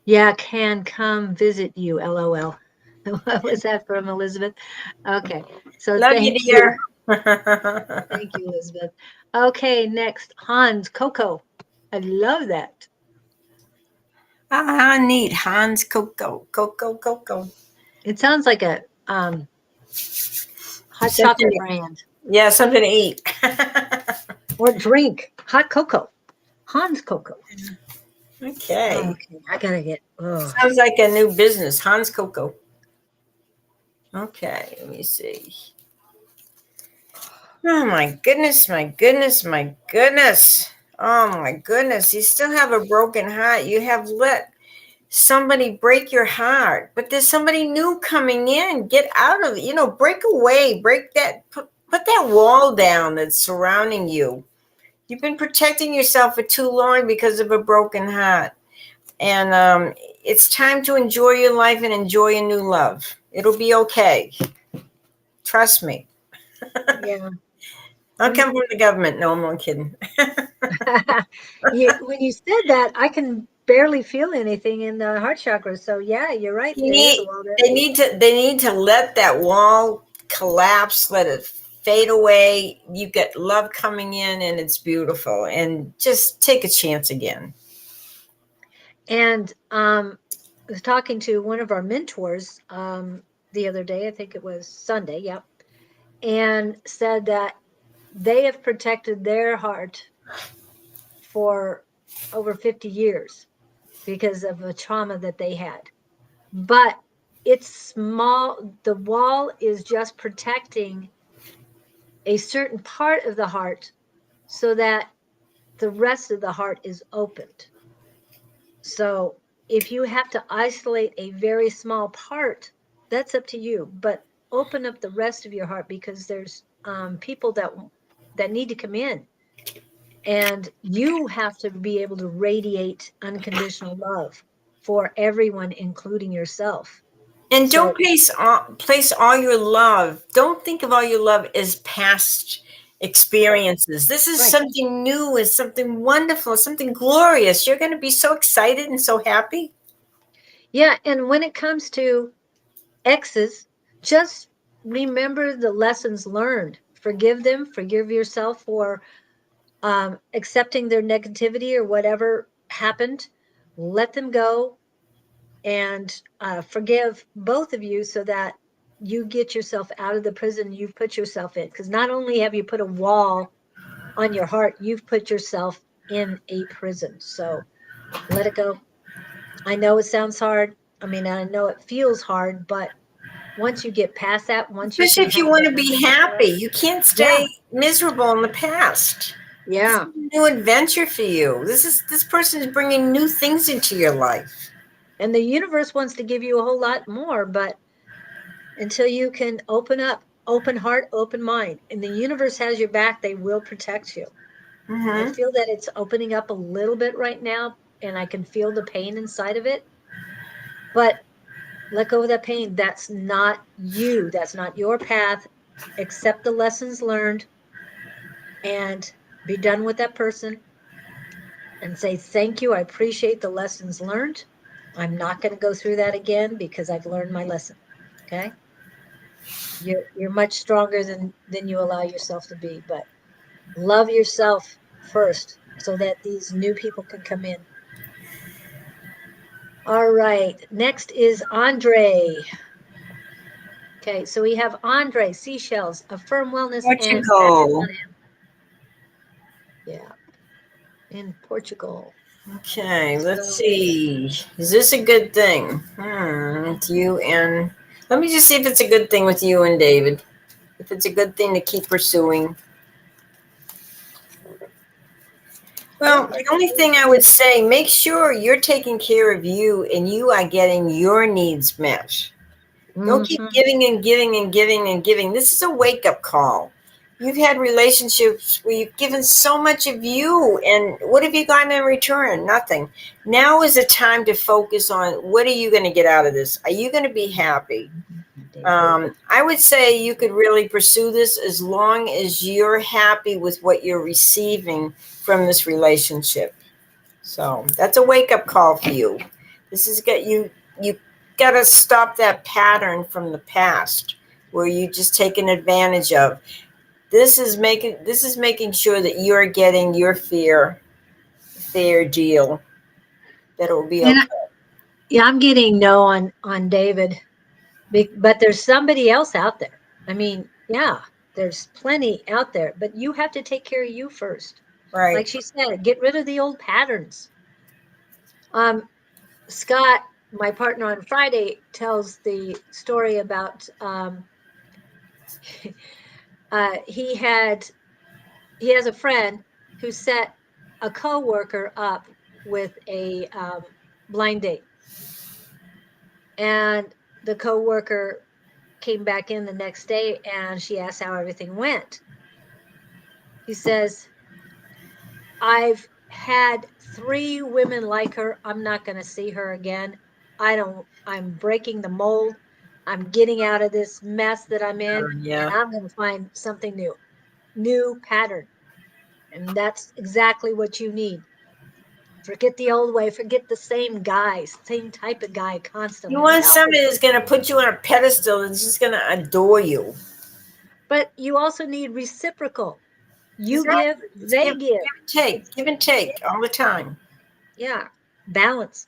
Yeah, can come visit you. LOL. What was that from Elizabeth? Okay. So love you, dear. Thank you, Elizabeth. Okay, next, Hans Coco. I love that. Ah, neat. Hans Coco. It sounds like a hot chocolate brand. Yeah, something to eat. Or drink. Hot cocoa. Hans Coco. Okay. I gotta get. Oh. Sounds like a new business. Hans Coco. Okay, let me see. Oh my goodness. Oh my goodness. You still have a broken heart. You have let somebody break your heart, but there's somebody new coming in. Get out of it. Break away. Break that. Put that wall down that's surrounding you. You've been protecting yourself for too long because of a broken heart. And it's time to enjoy your life and enjoy a new love. It'll be okay. Trust me. Yeah. I'll come from the government. No, I'm not kidding. When you said that, I can barely feel anything in the heart chakra. So yeah, you're right. They need to let that wall collapse, let it fade away. You get love coming in, and it's beautiful. And just take a chance again. And I was talking to one of our mentors the other day. I think it was Sunday. Yep. And said that they have protected their heart for over 50 years because of a trauma that they had. But it's small. The wall is just protecting a certain part of the heart so that the rest of the heart is opened. So if you have to isolate a very small part, that's up to you. But open up the rest of your heart, because there's people that need to come in. And you have to be able to radiate unconditional love for everyone, including yourself. And don't place all your love. Don't think of all your love as past experiences. This is something new, is something wonderful, something glorious. You're going to be so excited and so happy. Yeah. And when it comes to exes, just remember the lessons learned. Forgive them. Forgive yourself for accepting their negativity or whatever happened. Let them go and forgive both of you so that you get yourself out of the prison you've put yourself in. Because not only have you put a wall on your heart, you've put yourself in a prison. So let it go. I know it sounds hard. I mean, I know it feels hard, but once you get past that, especially if you want to be happy, you can't stay miserable in the past. Yeah. This is a new adventure for you. This person is bringing new things into your life. And the universe wants to give you a whole lot more, but until you can open up, open heart, open mind, and the universe has your back, they will protect you. I Mm-hmm. feel that it's opening up a little bit right now, and I can feel the pain inside of it. But let go of that pain. That's not you. That's not your path. Accept the lessons learned and be done with that person and say, thank you. I appreciate the lessons learned. I'm not going to go through that again because I've learned my lesson. Okay. You're much stronger than you allow yourself to be, but love yourself first so that these new people can come in. All right. Next is Andre. Okay, so we have Andre, Seashells, Affirm Wellness, and Active Portugal. on Him. Yeah, in Portugal. Okay, let's So, see. Is this a good thing? With you and let me just see if it's a good thing with you and David. If it's a good thing to keep pursuing. Well, the only thing I would say, make sure you're taking care of you and you are getting your needs met. Don't keep mhm. giving and giving and giving and giving. This is a wake up call. You've had relationships where you've given so much of you, and what have you gotten in return? Nothing. Now is the time to focus on what are you going to get out of this? Are you going to be happy? I would say you could really pursue this as long as you're happy with what you're receiving from this relationship. So that's a wake up call for you. This is got you. You got to stop that pattern from the past where you just taken advantage of. This is making sure that you're getting your fair deal. That it will be And okay. yeah, I'm getting no on David, but there's somebody else out there. I mean, yeah, there's plenty out there, but you have to take care of you first. Like Right. she said, get rid of the old patterns. Scott, my partner on Friday, tells the story about he has a friend who set a coworker up with a blind date, and the coworker came back in the next day and she asked how everything went. He says, I've had 3 women like her. I'm not going to see her again. I'm breaking the mold. I'm getting out of this mess that I'm in, and Yeah. I'm going to find something new pattern. And that's exactly what you need. Forget the old way, forget the same guy, same type of guy You constantly. want No. somebody that's going to put you on a pedestal and just going to adore you. But you also need reciprocal. You give, Exactly. It's they give. It's give and take all the time. yeah, balance.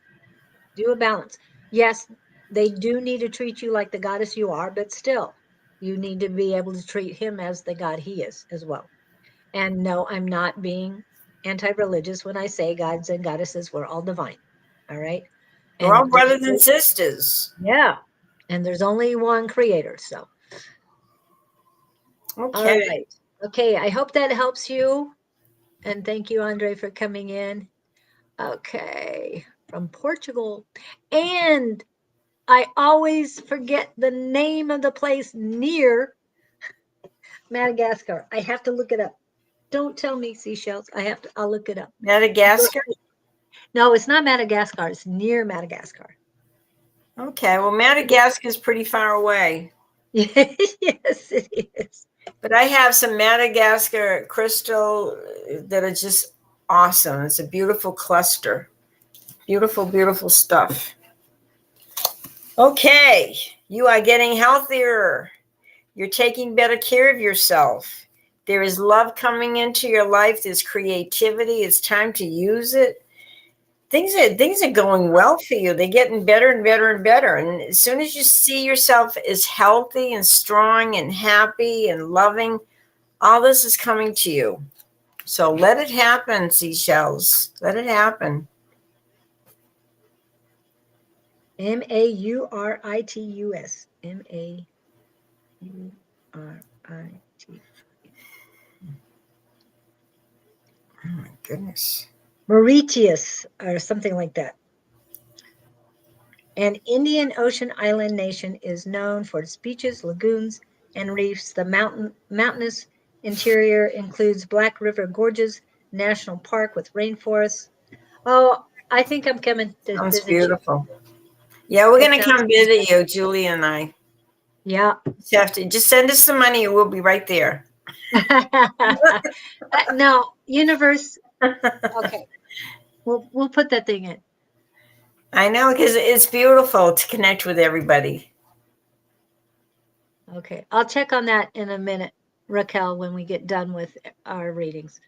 Do a balance. Yes, they do need to treat you like the goddess you are, but still, you need to be able to treat him as the god he is as well. And no, I'm not being anti-religious when I say gods and goddesses, we're all divine. All right. We're all And there's, brothers and sisters. yeah, and there's only one creator. So, all Okay. right. Okay. I hope that helps you. And thank you, Andre, for coming in. Okay. From Portugal. And I always forget the name of the place near Madagascar. I have to look it up. Don't tell me, Seashells. I'll look it up. Madagascar. No, it's not Madagascar. It's near Madagascar. Okay. Well, Madagascar is pretty far away. Yes, it is. But I have some Madagascar crystal that are just awesome. It's a beautiful cluster. Beautiful, beautiful stuff. Okay. You are getting healthier. You're taking better care of yourself. There is love coming into your life. There's creativity. It's time to use it. Things are going well for you. They're getting better and better and better. And as soon as you see yourself as healthy and strong and happy and loving, all this is coming to you. So let it happen, seashells. Let it happen. Mauritus. Maurit. Oh my goodness. Mauritius, or something like that. An Indian Ocean island nation is known for its beaches, lagoons, and reefs. The mountainous interior includes Black River Gorges National Park with rainforests. Oh, I think I'm coming to Sounds visit you. beautiful. Yeah, we're It gonna sounds come visit you, Julie and I. Yeah. Just send us some money and we'll be right there. No, universe. Okay, we'll put that thing in. I know, because it's beautiful to connect with everybody. Okay, I'll check on that in a minute, Raquel, when we get done with our readings.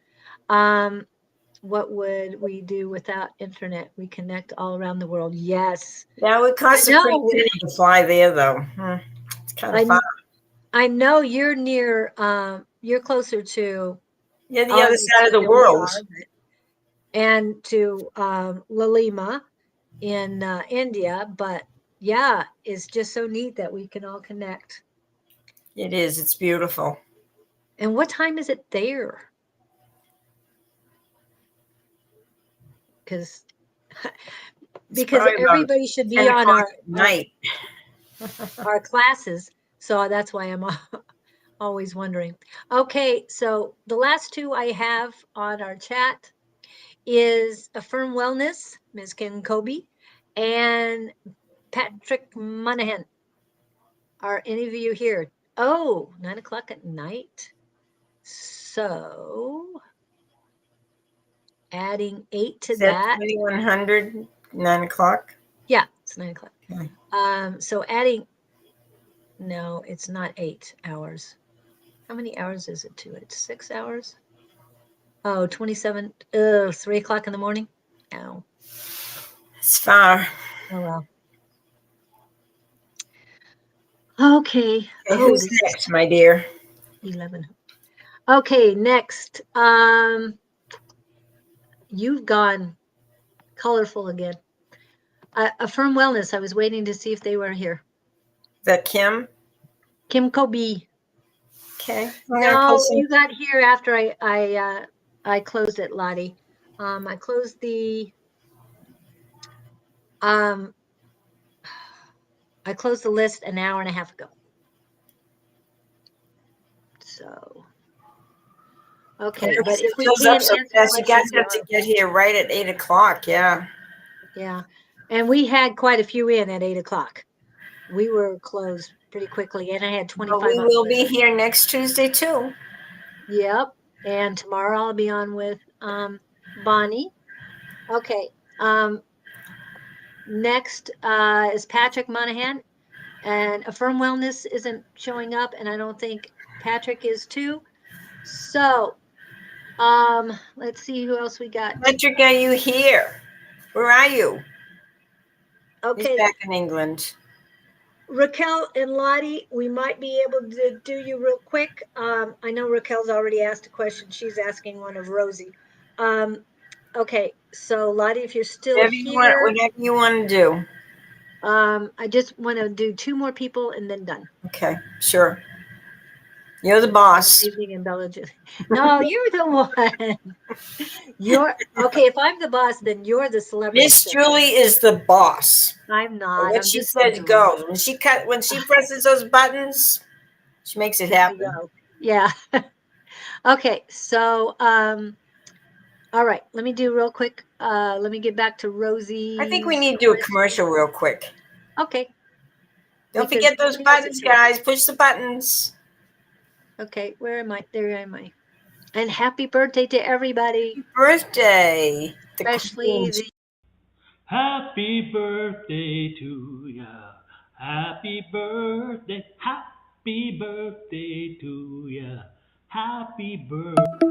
What would we do without internet? We connect all around the world. Yes. That would cost a pretty penny to fly there, though. It's kind of far. I know you're near. You're closer to. Yeah, the other side of the than we world. are, and to Lalima in India, but yeah, it's just so neat that we can all connect. It is. It's beautiful. And what time is it there? Because everybody should be on our night. Our classes, so that's why I'm always wondering. Okay, so the last two I have on our chat is Affirm Wellness, Ms. Ken Kobe, and Patrick Monahan. Are any of you here? Oh, 9 o'clock at night. So adding 8 to that. 2100, 9 o'clock? Yeah, it's 9 o'clock. Okay. So adding, no, it's not 8 hours. How many hours is it to it? 6 hours? Oh, 27, 3 o'clock in the morning? No. It's far. Oh, well. Okay. Who's next, my dear? 11. Okay, next. You've gone colorful again. Affirm Wellness. I was waiting to see if they were here. Is that Kim? Kim Kobe. Okay. No, you got here after I closed it, Lottie. I closed the list an hour and a half ago. So okay, but if we can't answer questions, you guys have to get here right at 8 o'clock. Yeah. Yeah, and we had quite a few in at 8 o'clock. We were closed pretty quickly, and I had 25. But we will be here next Tuesday too. Yep, and tomorrow I'll be on with Bonnie. Okay. Next is Patrick Monahan, and Affirm Wellness isn't showing up, and I don't think Patrick is too. So, let's see who else we got. Patrick, are you here? Where are you? Okay. He's back in England. Raquel and Lottie, we might be able to do you real quick. I know Raquel's already asked a question. She's asking one of Rosie. Okay, so Lottie, if you're still here. Whatever you want to do. I just want to do 2 more people and then done. Okay, sure. You're the boss. No, you're the one. Okay. If I'm the boss, then you're the celebrity. Miss Julie is the boss. I'm not. What she says goes. When she presses those buttons, she makes it happen. Yeah. Okay. So, all right. Let me do real quick. Let me get back to Rosie. I think we need to do a commercial real quick. Okay. Don't forget those buttons, guys. Push the buttons. Okay, where am I? There am I. And happy birthday to everybody. Happy birthday. Especially Happy birthday to ya. Happy birthday. Happy birthday to ya. Happy birthday.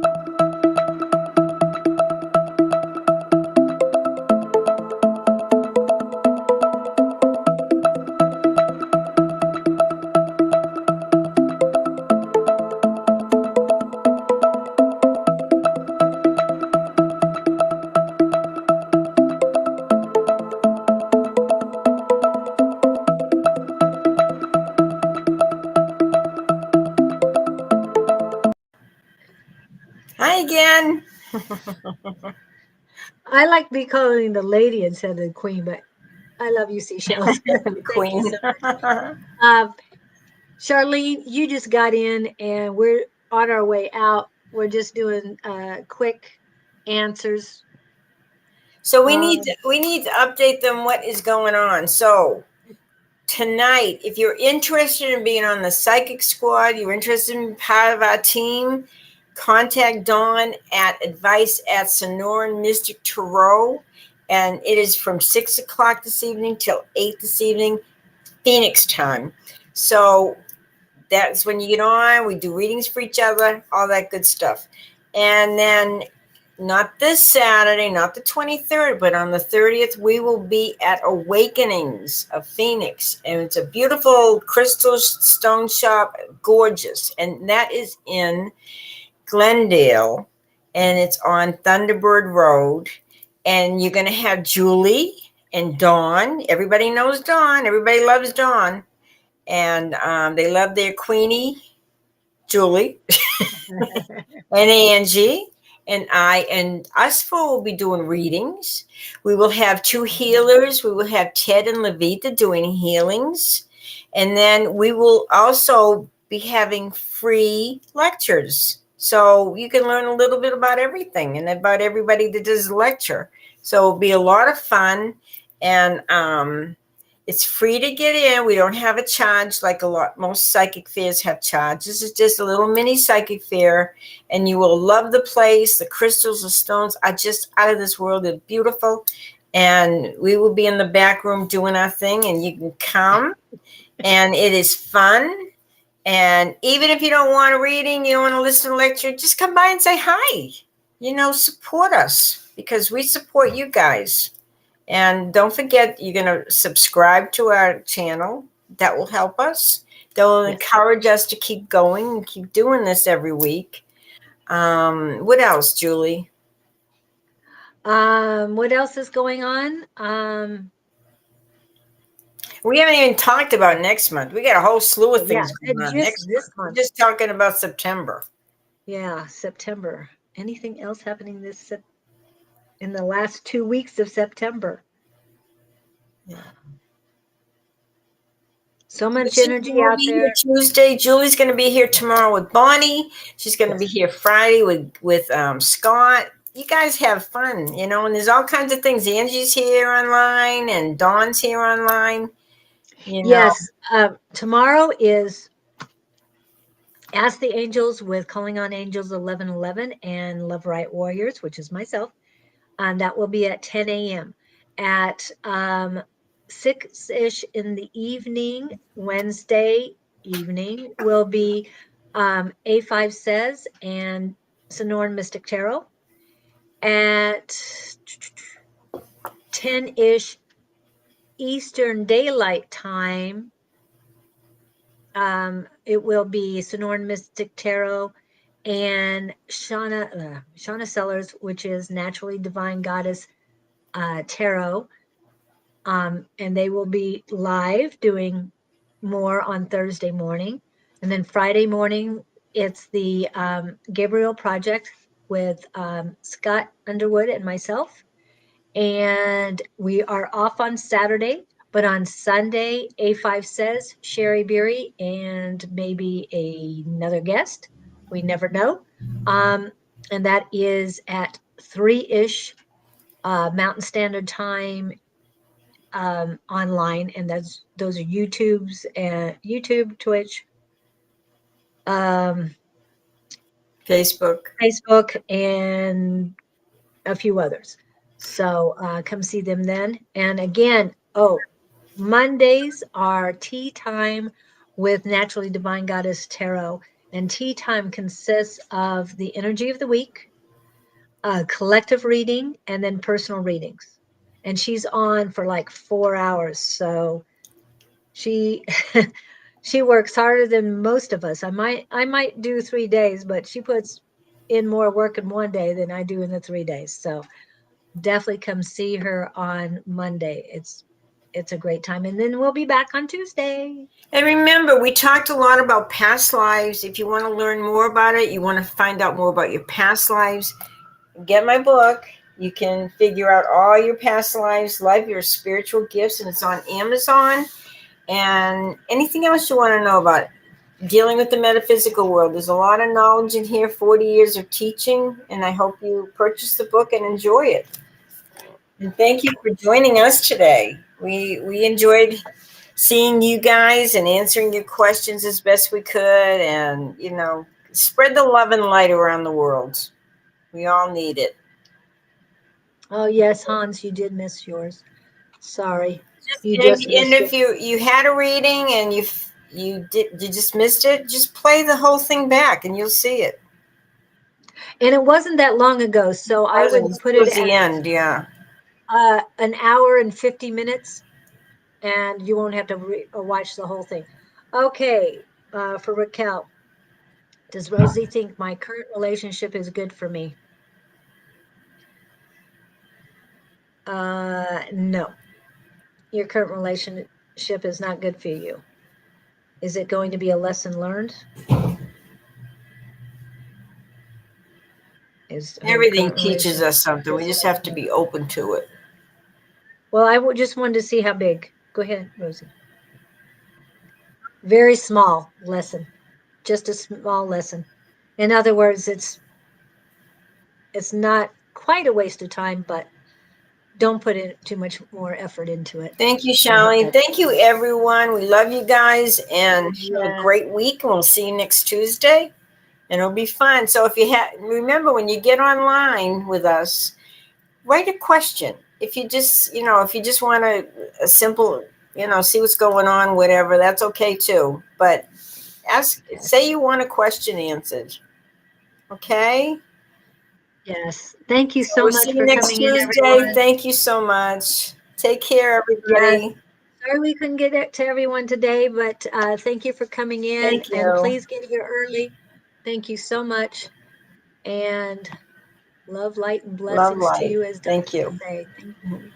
Hi I like be calling the lady instead of the queen, but I love you, seashells. The Thank you queen. so much. Charlene, you just got in and we're on our way out. We're just doing quick answers. So we Um, need to update them what is going on. So tonight, if you're interested in being on the psychic squad, you're interested in being part of our team, contact Dawn at advice at Sonoran Mystic Tarot. And it is from 6 o'clock this evening till 8 this evening, Phoenix time. So that's when you get on. We do readings for each other, all that good stuff. And then not this Saturday, not the 23rd, but on the 30th, we will be at Awakenings of Phoenix. And it's a beautiful crystal stone shop, gorgeous. And that is in Glendale, and it's on Thunderbird Road. And you're going to have Julie and Dawn. Everybody knows Dawn. Everybody loves Dawn. And they love their Queenie, Julie, and Angie. And I and us four will be doing readings. We will have two healers. We will have Ted and Levita doing healings. And then we will also be having free lectures. So you can learn a little bit about everything and about everybody that does a lecture. So it'll be a lot of fun. And it's free to get in. We don't have a charge like most psychic fairs have charges. This is just a little mini psychic fair, and you will love the place. The crystals, the stones are just out of this world. They're beautiful, and we will be in the back room doing our thing, and you can come, and it is fun. And even if you don't want a reading, you don't want to listen to a lecture, just come by and say hi. Support us because we support you guys. And don't forget, you're going to subscribe to our channel. That will help us. That will encourage us to keep going and keep doing this every week. What else, Julie? what else is going on? We haven't even talked about next month. We got a whole slew of things going on just next this month. We're month. just talking about September. Yeah, September. Anything else happening in the last 2 weeks of September? Yeah. So much energy out there. Tuesday. Julie's going to be here tomorrow with Bonnie. She's going to be here Friday with Scott. You guys have fun, and there's all kinds of things. Angie's here online and Dawn's here online. Yes. Tomorrow is Ask the Angels with Calling on Angels 1111 and Love Riot Warriors, which is myself. That will be at 10 a.m. At 6-ish in the evening, Wednesday evening, will be A5 Says and Sonoran Mystic Tarot. At 10-ish Eastern Daylight Time, it will be Sonoran Mystic Tarot and Shauna Sellers, which is Naturally Divine Goddess Tarot. And they will be live doing more on Thursday morning. And then Friday morning, it's the Gabriel Project with Scott Underwood and myself. And we are off on Saturday, but on Sunday, A5 Says, Sherry Beery, and maybe another guest. We never know. And that is at 3-ish Mountain Standard Time online, and those are YouTube, Twitch, Facebook, and a few others. So come see them then. And again, Mondays are tea time with Naturally Divine Goddess Tarot, and tea time consists of the energy of the week, collective reading, and then personal readings. And she's on for like 4 hours, so she she works harder than most of us. I might do 3 days, but she puts in more work in one day than I do in the 3 days. So definitely come see her on Monday. It's a great time. And then we'll be back on Tuesday. And remember, we talked a lot about past lives. If you want to learn more about it, you want to find out more about your past lives, get my book. You can figure out all your past lives, life, your spiritual gifts, and it's on Amazon. And anything else you want to know about dealing with the metaphysical world. There's a lot of knowledge in here, 40 years of teaching, and I hope you purchase the book and enjoy it. And thank you for joining us today. We enjoyed seeing you guys and answering your questions as best we could, and spread the love and light around the world. We all need it. Oh yes, Hans, you did miss yours. Sorry. You And just missed if it. you had a reading and you just missed it, just play the whole thing back and you'll see it. And it wasn't that long ago, so I would put it towards the at end. Yeah. an hour and 50 minutes, and you won't have to watch the whole thing. Okay, for Raquel, does Rosie think my current relationship is good for me? No. Your current relationship is not good for you. Is it going to be a lesson learned? Everything teaches us something. We just have to be open to it. Well, I just wanted to see how big. Go ahead, Rosie. Very small lesson. Just a small lesson. In other words, it's not quite a waste of time, but don't put in too much more effort into it. Thank you, Charlene. Thank you, everyone. We love you guys, and have a great week. And we'll see you next Tuesday, and it'll be fun. So if you remember, when you get online with us, write a question. If you just want a simple, see what's going on, whatever, that's okay too. But say you want a question answered. Okay. Yes. Thank you so We'll much see you for next coming in, Tuesday. everyone. Thank you so much. Take care, everybody. Yes. Sorry we couldn't get it to everyone today, but thank you for coming in. Thank you. And please get here early. Thank you so much. And love, light, and blessings to you, as Thank you. say. Thank you.